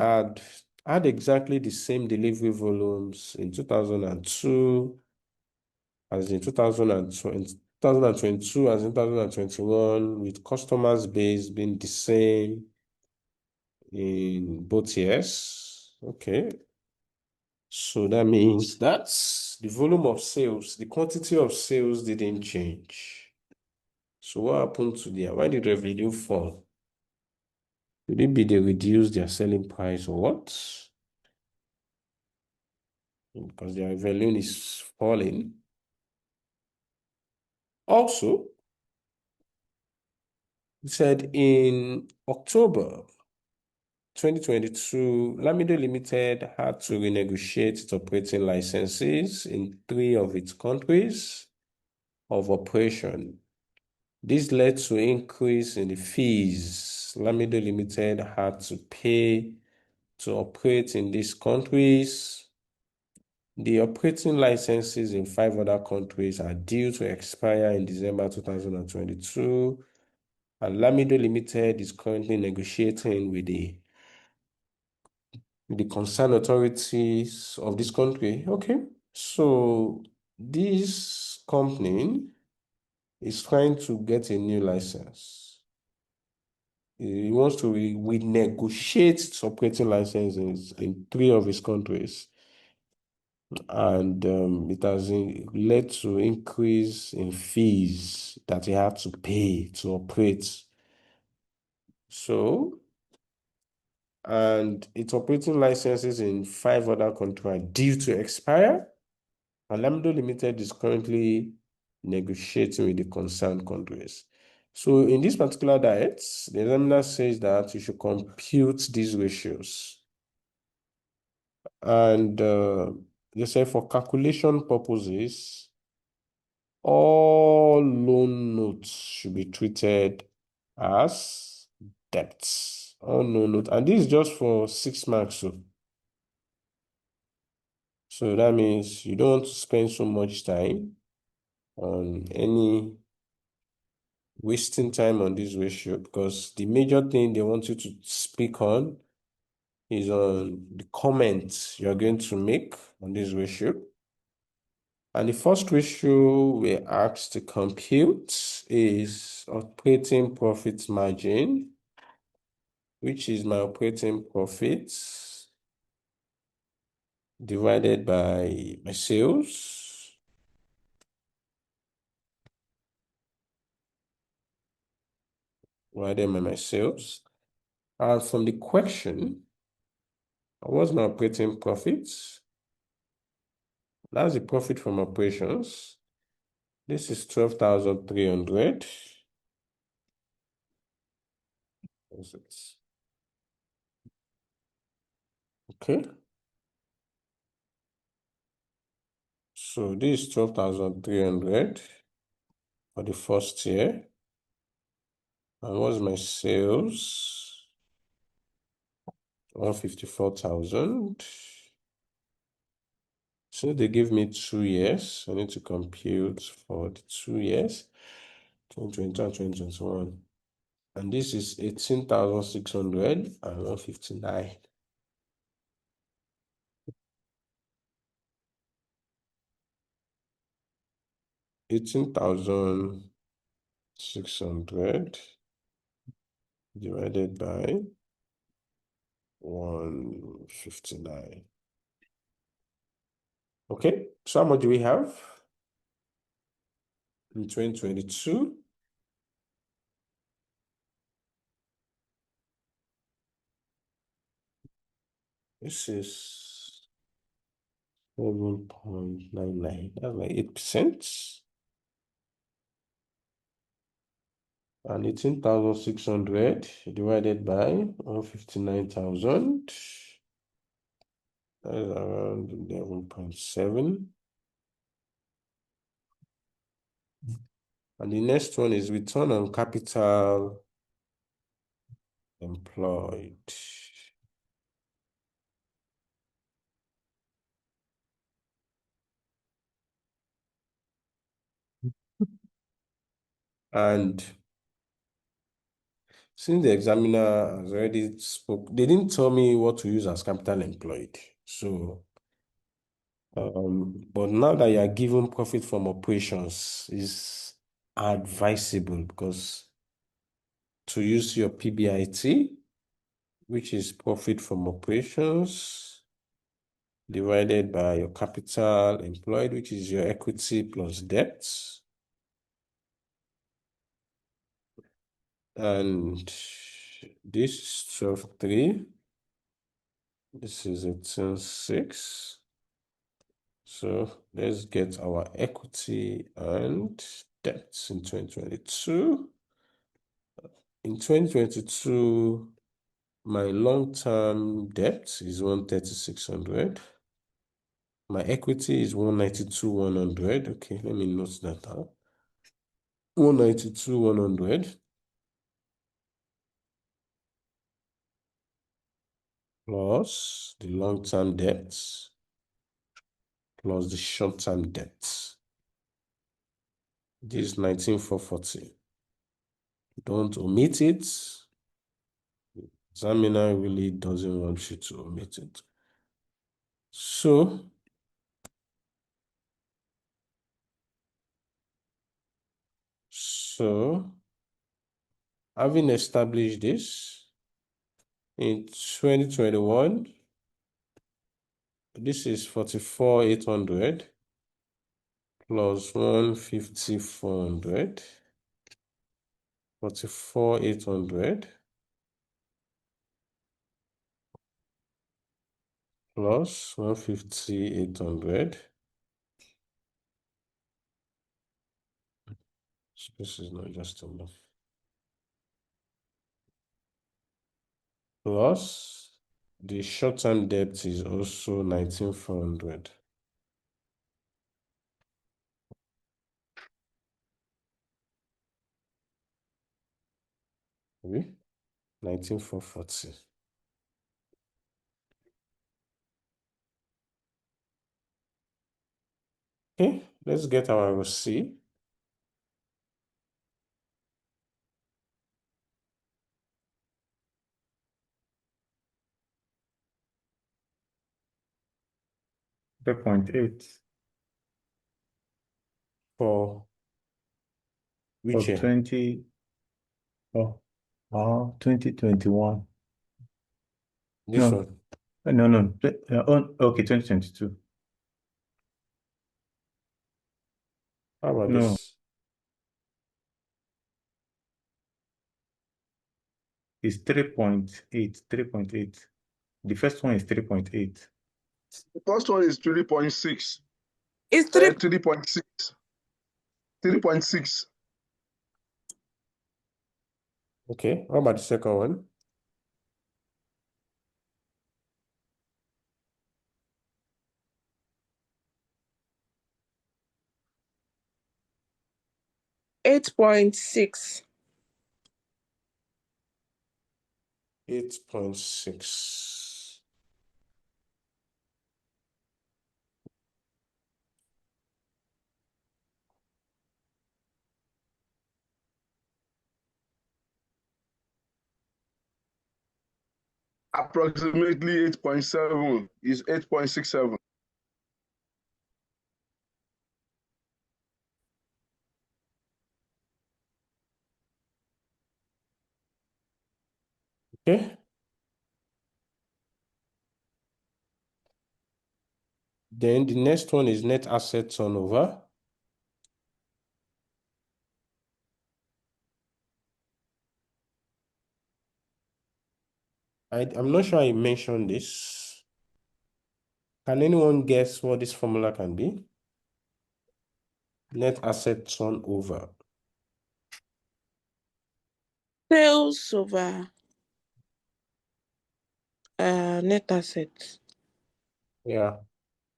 had exactly the same delivery volumes in 2002 as in 2022 as in 2021, with customers base being the same in both years. Okay. So that means that the volume of sales, the quantity of sales didn't change. So what happened to why did revenue fall? Could it be they reduced their selling price or what? Because their revenue is falling. Also, it said in October 2022, Lamido Limited had to renegotiate its operating licenses in 3 of its countries of operation. This led to increase in the fees Lamido Limited had to pay to operate in these countries. The operating licenses in 5 other countries are due to expire in December 2022, and Lamido Limited is currently negotiating with the concerned authorities of this country. Okay, so this company is trying to get a new license. He wants to renegotiate its operating licenses in 3 of his countries. And it has led to increase in fees that he had to pay to operate. So, and its operating licenses in 5 other countries are due to expire. And Lamido Limited is currently negotiating with the concerned countries. So in this particular diet, the examiner says that you should compute these ratios. And they say for calculation purposes, all loan notes should be treated as debts. All loan notes. And this is just for 6 marks. So that means you don't want to spend so much time on any wasting time on this ratio, because the major thing they want you to speak on is on the comments you're going to make on this ratio. And the first ratio we're asked to compute is operating profit margin, which is my operating profits divided by my sales. Divided by my sales. And from the question, what's my operating profits? That's the profit from operations. This is 12,300. Okay. So this is 12,300 for the first year. And what's my sales? 154,000. So they give me 2 years. I need to compute for the 2 years, 2022 and 2021. And this is 18,600 and 159. $18,600 divided by 159. Okay, so how much do we have in 2022? This is 7.99. That's like 8%. And 18,600 divided by 159,000. That is around 11.7. And the next one is return on capital employed. And since the examiner has already spoke, they didn't tell me what to use as capital employed. So, but now that you are given profit from operations, is advisable because to use your PBIT, which is profit from operations, divided by your capital employed, which is your equity plus debt. And this is 12.3. This is 18.6. So let's get our equity and debts in 2022. In 2022, my long-term debt is 136,000. My equity is 192,100. Okay, let me note that down. 192,100 plus the long-term debts plus the short-term debts. This is 19,440. Don't omit it. Examiner really doesn't want you to omit it. So having established this, in 2021, this is 44,800 plus 150,400, 44,800 plus 150,800. This is not just enough. Plus the short-term debt is also 19,400. Okay, 19,440. Okay, let's get our receipt. .8 For which for year? 2021. This No, one. no. Okay, 2022. How about No, this? it's 3.8. 3.8. The first one is 3.8. The first one is 3.6. It's 3. 3.6. 3.6. Okay, how about the second one? .6. 8.6. Approximately 8.7 is 8.67. Okay. Then the next one is net asset turnover. I'm not sure I mentioned this. Can anyone guess what this formula can be? Net asset turnover. Sales over net assets. Yeah,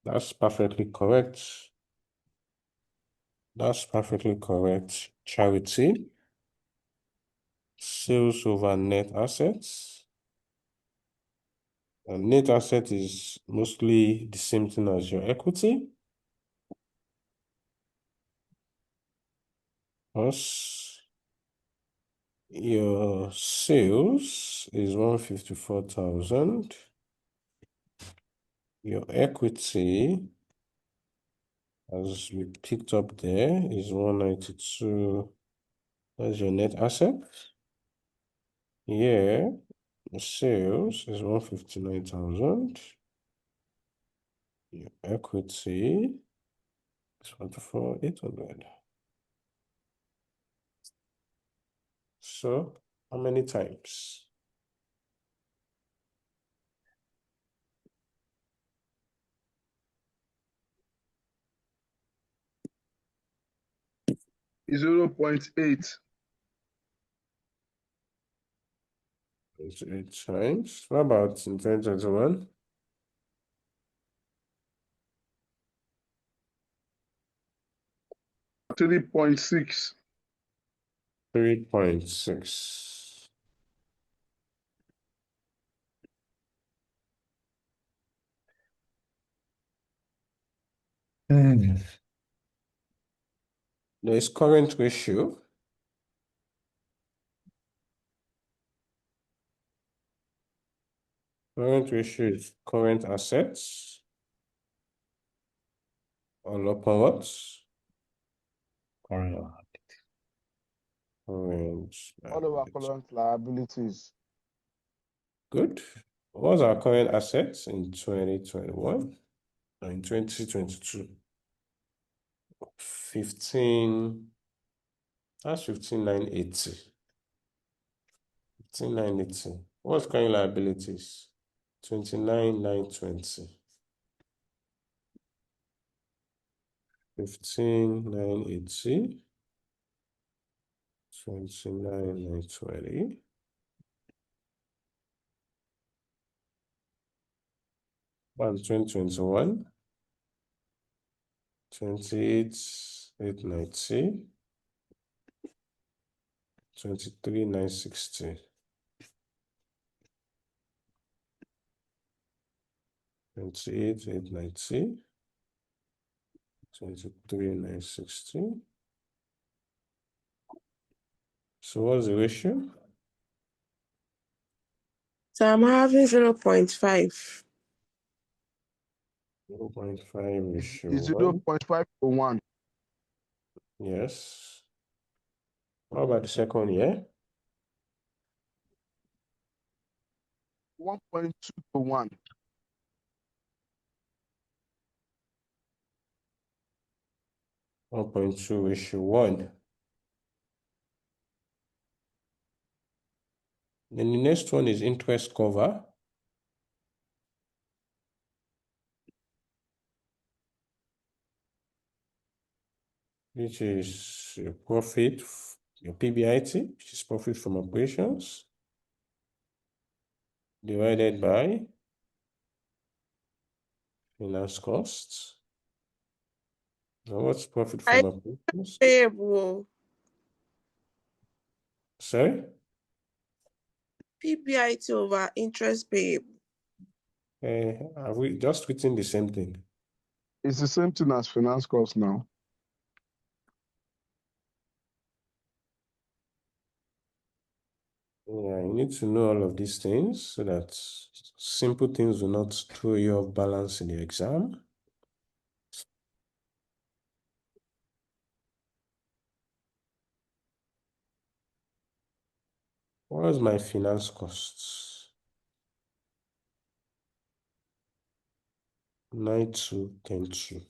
that's perfectly correct. That's perfectly correct. Charity. Sales over net assets. And net asset is mostly the same thing as your equity. Plus your sales is 154,000. Your equity, as we picked up there, is 192. That's your net asset. Here, the sales is 159,000. Your equity is 154,800. So, how many times? is 0.8. It's 8 times. What about in 2021? 3.6. 3.6. There is current ratio. Current ratio is current assets all upon what? Current. Current All of our liability. current liabilities. Good. What was our current assets in 2021 and in 2022? 15, that's 15,980. 15,980. What's current liabilities? 29,920. 15,980. 29,920. One 2021. 28,890. 23,960. 28,890. 23,960. So what's the ratio? So I'm having 0.5. 0.5 ratio Is 1. 0.5 to 1. Yes. How about the second year? 1.2 to 1. 1.2 ratio 1. Then the next one is interest cover. Which is your profit, your PBIT, which is profit from operations, divided by finance costs. Now what's profit I from operations? payable. Sorry? PBIT over interest payable. Are we just written the same thing? It's the same thing as finance cost now. Yeah, you need to know all of these things so that simple things will not throw you off balance in the exam. What was my finance costs? 9210.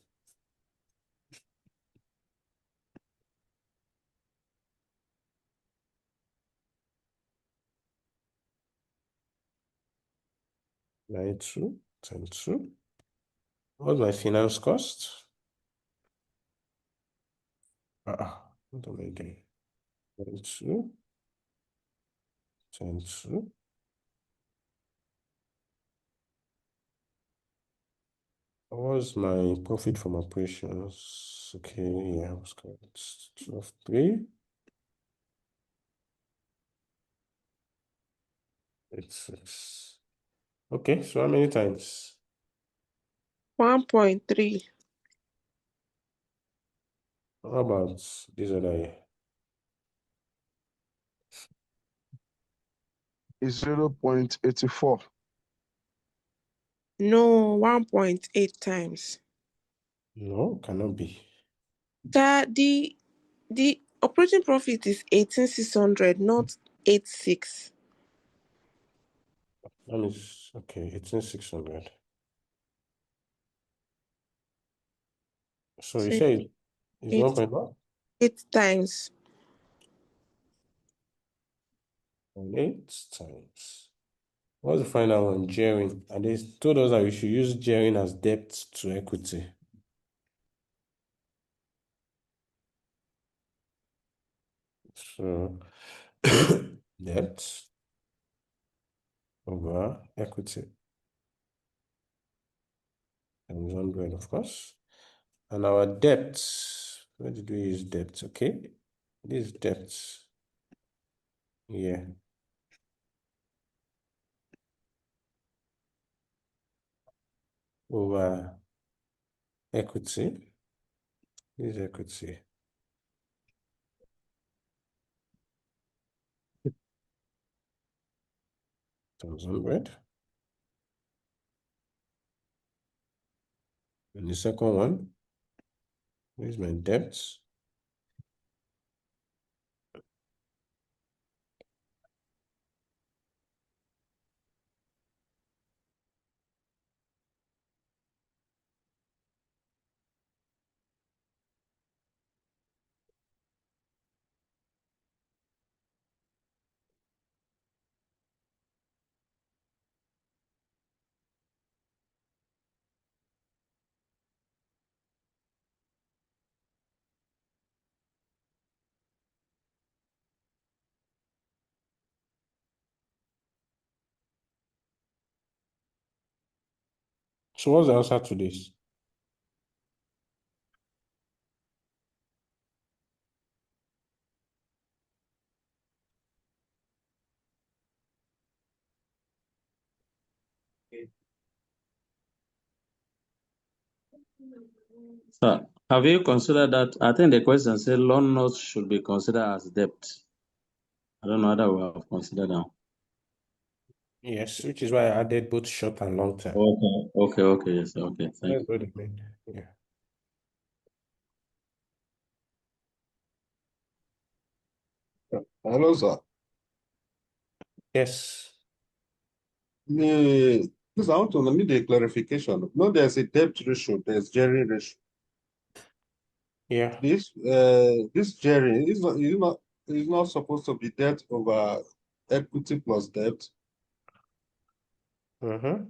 What's my finance cost? What am I doing? 92. What was my profit from operations? Okay, yeah, I was correct. 12,3. 86. Okay, so how many times? 1.3. How about this other year? Is 0.84. No, 1.8 times. No, cannot be. The operating profit is 18,600, not 86. That means, okay, 18,600. So you So say it's it's 1.1? 8 times. 8 times. What's the final one? Gearing. And they told us that we should use gearing as debt to equity. So debt over equity times 100, of course. And our debt, where did we use debt? Okay, this debt here. Over equity. This is equity. Times 100. And the second one, where's my debt? So what's the answer to this? So, have you considered that? I think the question said loan notes should be considered as debt. I don't know whether we have considered that. Yes, which is why I added both short and long term. Okay, yes, okay, thank That's you. what it meant. Yeah. Hello, sir. Yes. Please, I want to need a clarification. No, there's a debt ratio, there's Jerry ratio. Yeah. This Jerry is not supposed to be debt over equity plus debt, Mm-hmm.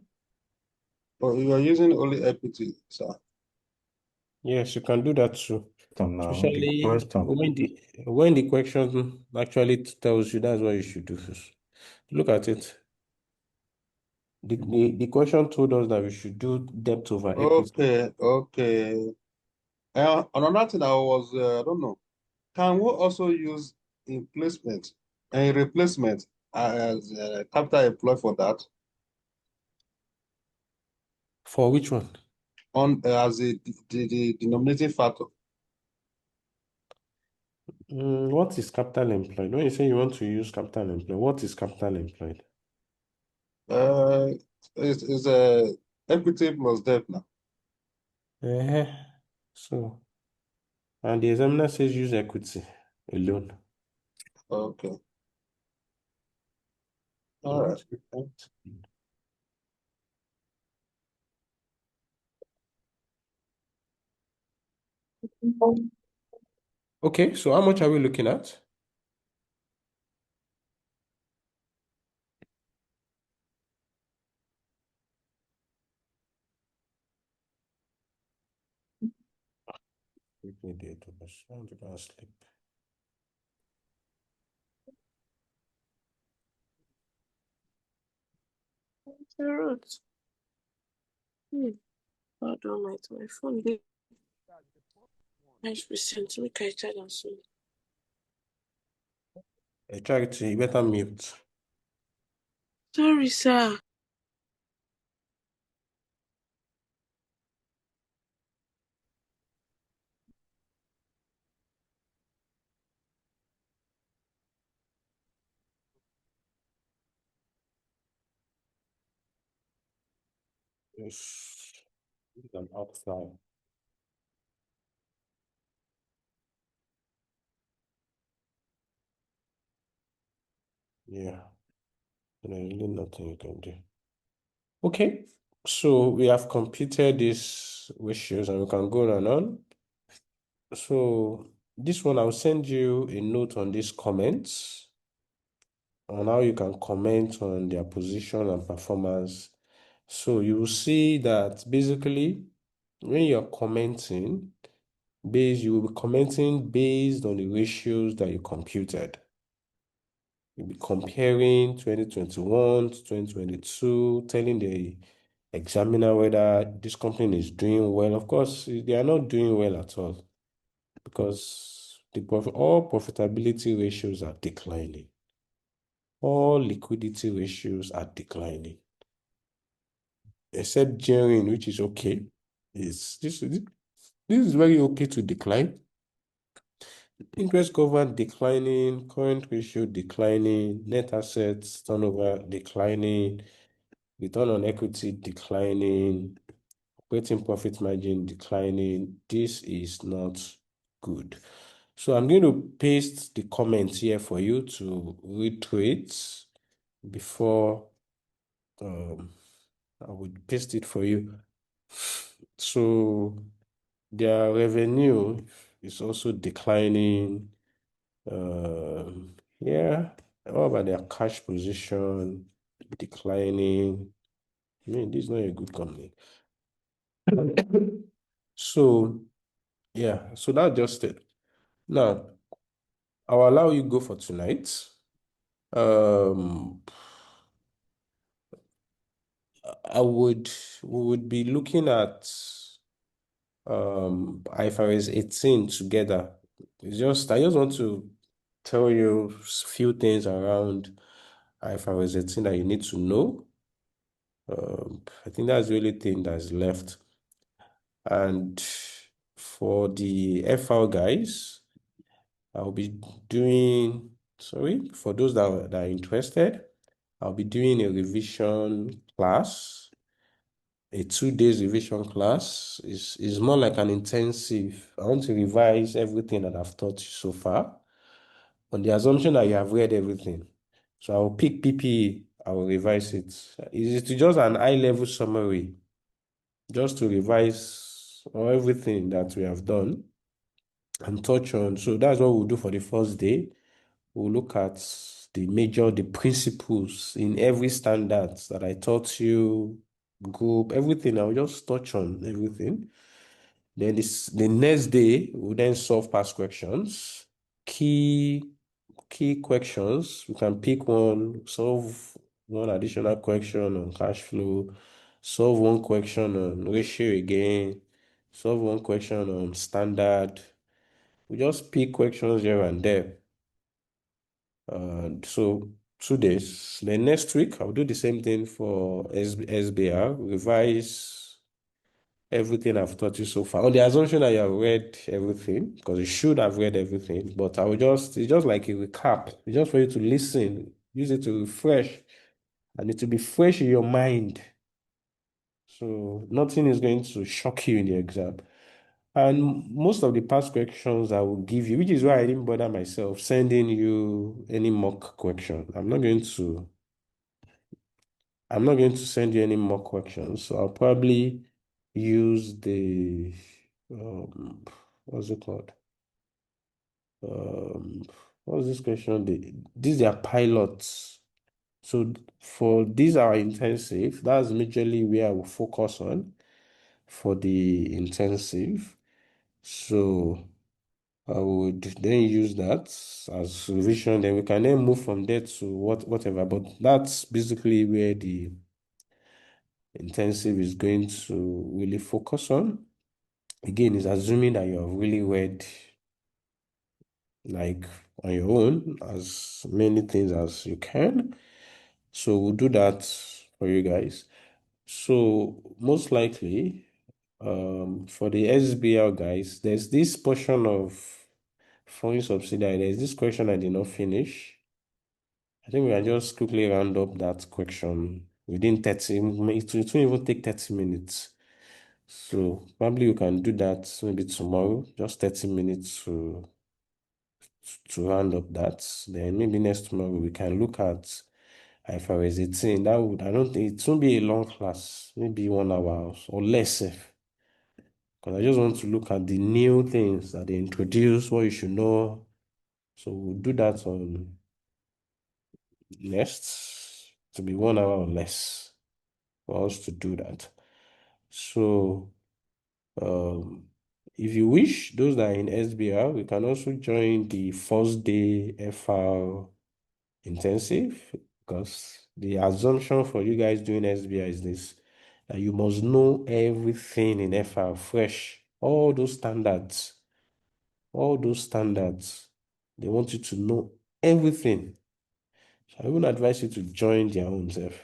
but you are using only equity, sir. Yes, you can do that too. Now, the Especially question. when the question actually tells you that's what you should do. Look at it. The question told us that we should do debt over equity. Okay. Another thing I don't know, can we also use replacement and replacement as capital employed for that For which one? on as the denominating factor? What is capital employed? When you say you want to use capital employed, what is capital employed? Uh, is equity plus debt now. Uh-huh. So, and the examiner says use equity alone. Okay. All right. Not Okay, so how much are we looking at? Quickly date over 100 and sleep. Root. Hold on, my phone. 5%. Make I tell them soon. Charity, you better mute. Sorry, sir. Yes. It's an outside. Yeah. There's really nothing you can do. Okay, so we have completed these ratios and we can go on and on. So this one, I'll send you a note on these comments on how you can comment on their position and performance. So you will see that basically when you're commenting, You will be commenting based on the ratios that you computed. You'll be comparing 2021 to 2022, telling the examiner whether this company is doing well. Of course, they are not doing well at all because all profitability ratios are declining. All liquidity ratios are declining. Except gearing, which is okay. This is very okay to decline. Interest cover declining, current ratio declining, net assets turnover declining, return on equity declining, operating profit margin declining. This is not good. So I'm going to paste the comments here for you to read through it before I would paste it for you. So their revenue is also declining. Yeah, what about their cash position declining? I mean, this is not a good company. So, yeah, so that's just it. Now, I'll allow you go for tonight. Um, we would be looking at IFRS 18 together. I just want to tell you a few things around IFRS 18 that you need to know. I think that's the only thing that's left. And for the FR guys, I'll be doing, for those that are interested, I'll be doing a revision class. A 2 days revision class is more like an intensive. I want to revise everything that I've taught you so far on the assumption that you have read everything. So I'll pick PPE, I will revise it. It's just an high-level summary, just to revise everything that we have done and touch on. So that's what we'll do for the first day. We'll look at the principles in every standard that I taught you, group, everything. I'll just touch on everything. Then the next day, we'll then solve past questions. Key questions. We can pick one, solve one additional question on cash flow, solve one question on ratio again, solve one question on standard. We just pick questions here and there. So 2 days. Then next week, I'll do the same thing for SBR, revise everything I've taught you so far. On the assumption that you have read everything, because you should have read everything, but it's just like a recap. It's just for you to listen, use it to refresh, and it will be fresh in your mind. So nothing is going to shock you in the exam. And most of the past questions I will give you, which is why I didn't bother myself sending you any mock question. I'm not going to send you any mock questions. So I'll probably use the what's it called? What's this question? These are pilots. So for these are intensive, that's majorly where I will focus on for the intensive. So I would then use that as revision. Then we can then move from there to whatever. But that's basically where the intensive is going to really focus on. Again, is assuming that you have really read like on your own as many things as you can. So we'll do that for you guys. So most likely, for the SBL guys, there's this portion of foreign subsidiary. There's this question I did not finish. I think we can just quickly round up that question within 30 minutes. It won't even take 30 minutes. So probably we can do that maybe tomorrow, just 30 minutes to round up that. Then maybe next tomorrow we can look at IFRS 18. That would, I don't think it won't be a long class, maybe 1 hour or less. Because I just want to look at the new things that they introduce, what you should know. So we'll do that on next to be 1 hour or less for us to do that. So If you wish, those that are in SBR, we can also join the first day FR intensive, because the assumption for you guys doing SBR is this, that you must know everything in FR fresh, all those standards, they want you to know everything. So I would advise you to join their own self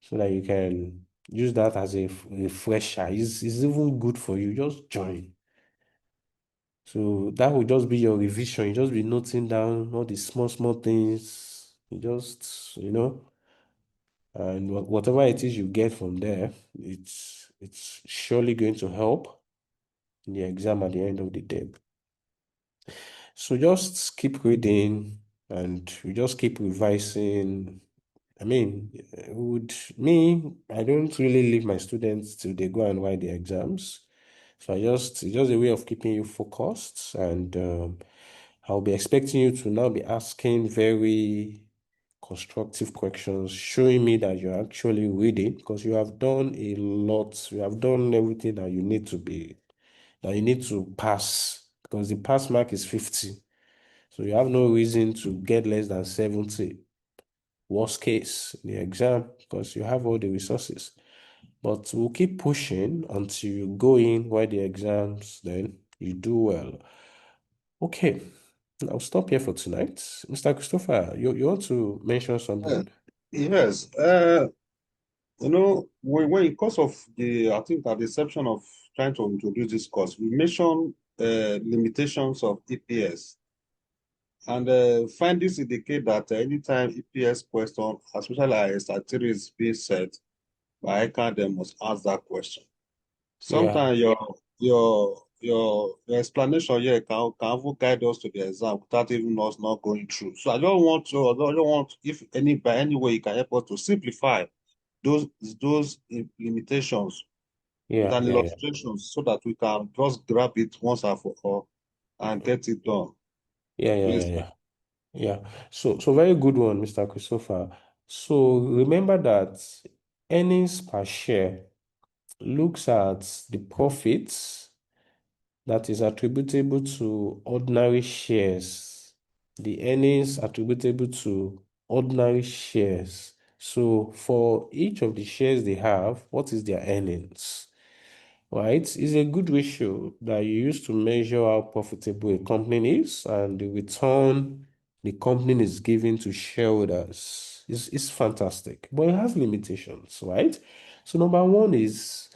so that you can use that as a refresher. It's even good for you. Just join. So that will just be your revision. You just be noting down all the small, small things. You just, and whatever it is you get from there, it's surely going to help in the exam at the end of the day. So just keep reading and you just keep revising. I mean, I don't really leave my students till they go and write the exams. So it's just a way of keeping you focused, and I'll be expecting you to now be asking very constructive questions, showing me that you're actually reading, because you have done a lot. You have done everything that you need to pass, because the pass mark is 50. So you have no reason to get less than 70. Worst case in the exam, because you have all the resources. But we'll keep pushing until you go in, write the exams, then you do well. Okay, I'll stop here for tonight. Mr. Christopher, you want to mention something? Yes. When in course of I think at the exception of trying to introduce this course, we mentioned limitations of EPS. And findings indicate that anytime EPS question, especially as a theory is being set by ICAN, they must ask that question. Sometimes your explanation here can even guide us to the exam without even us not going through. So I don't want, if by any way you can help us to simplify those limitations with an illustration so that we can just grab it once and for all and get it done. Please. Yeah. So very good one, Mr. Christopher. So remember that earnings per share looks at the profits that is attributable to ordinary shares, the earnings attributable to ordinary shares. So for each of the shares they have, what is their earnings? Right? It's a good ratio that you use to measure how profitable a company is and the return the company is giving to shareholders. It's fantastic, but it has limitations, right? So number one is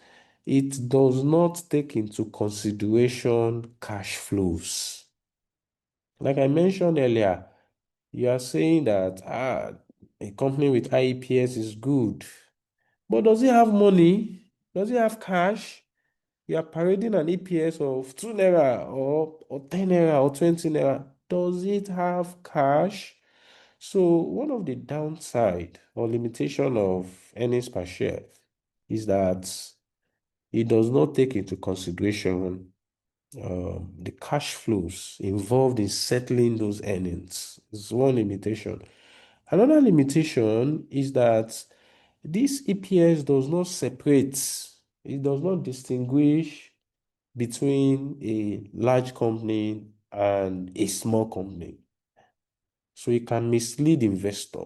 it does not take into consideration cash flows. Like I mentioned earlier, you are saying that a company with high EPS is good, but does it have money? Does it have cash? You are parading an EPS of 2 naira or 10 naira or 20 naira. Does it have cash? So one of the downside or limitation of earnings per share is that it does not take into consideration the cash flows involved in settling those earnings. It's one limitation. Another limitation is that this EPS does not separate, it does not distinguish between a large company and a small company. So it can mislead investor.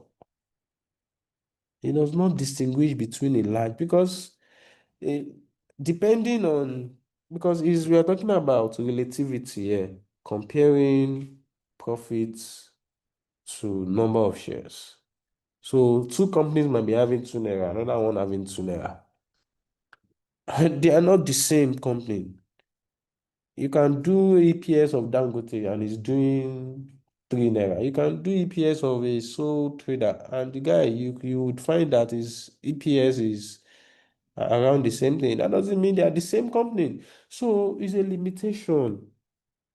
It does not distinguish between a large, because eh, depending on, because we are talking about relativity here, comparing profits to number of shares. So two companies might be having 2 naira, another one having 2 naira. They are not the same company. You can do EPS of Dangote and it's doing 3 naira. You can do EPS of a sole trader and the guy, you would find that his EPS is around the same thing. That doesn't mean they are the same company. So it's a limitation,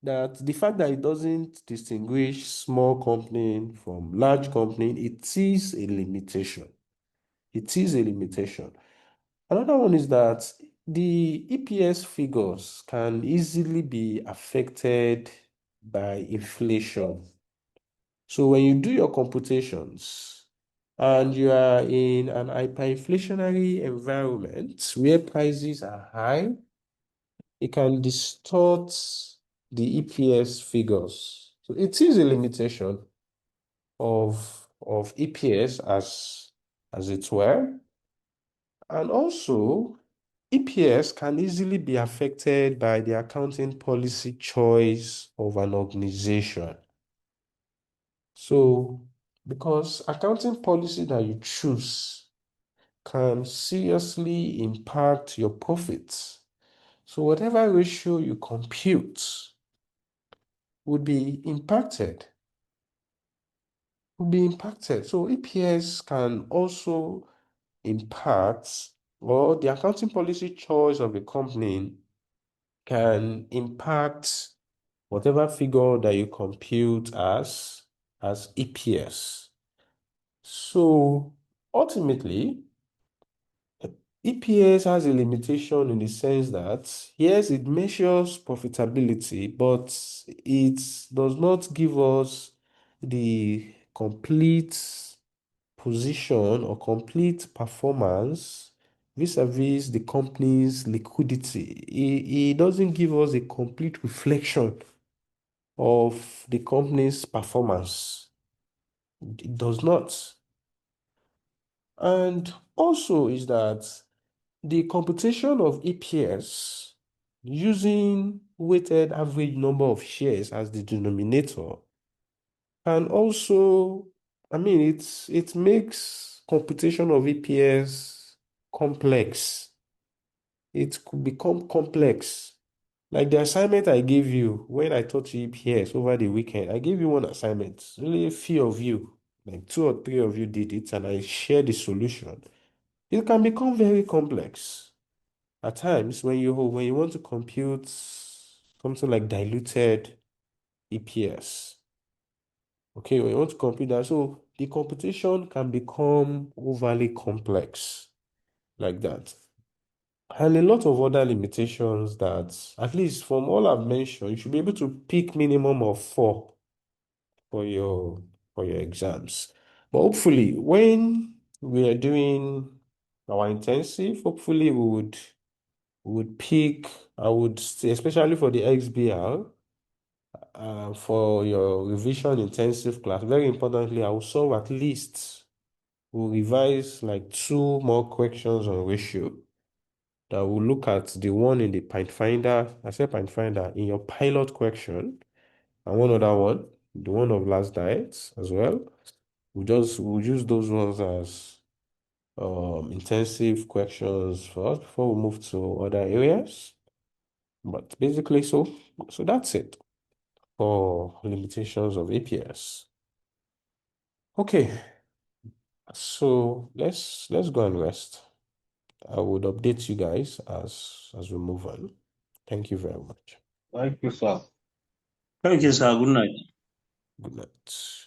that the fact that it doesn't distinguish small company from large company, it is a limitation. It is a limitation. Another one is that the EPS figures can easily be affected by inflation. So when you do your computations and you are in an hyperinflationary environment where prices are high, it can distort the EPS figures. So it is a limitation of EPS as it were. And also, EPS can easily be affected by the accounting policy choice of an organization. So, because accounting policy that you choose can seriously impact your profits. So whatever ratio you compute would be impacted. So EPS can also impact, or the accounting policy choice of a company can impact whatever figure that you compute as EPS. So ultimately, EPS has a limitation in the sense that, yes, it measures profitability, but it does not give us the complete position or complete performance vis-a-vis the company's liquidity. It doesn't give us a complete reflection of the company's performance. It does not. And also is that the computation of EPS using weighted average number of shares as the denominator can also, it makes computation of EPS complex. It could become complex. Like the assignment I gave you when I taught you EPS over the weekend, I gave you one assignment. Only a few of you, like 2 or 3 of you did it, and I shared the solution. It can become very complex. At times, when you want to compute something like diluted EPS, okay, when you want to compute that, so the computation can become overly complex like that. And a lot of other limitations that, at least from all I've mentioned, you should be able to pick minimum of 4 for your exams. But hopefully, when we are doing our intensive, hopefully we would pick, I would say, especially for the XBR, for your revision intensive class, very importantly, I will solve at least, we'll revise like 2 more questions on ratio that will look at the one in the Pint Finder, I said Pint Finder, in your pilot question, and one other one, the one of last diet as well. We'll use those ones as intensive questions for us before we move to other areas. But basically, so that's it for limitations of APS. Okay, so let's go and rest. I would update you guys as we move on. Thank you very much. Thank you, sir. Thank you, sir. Good night. Good night.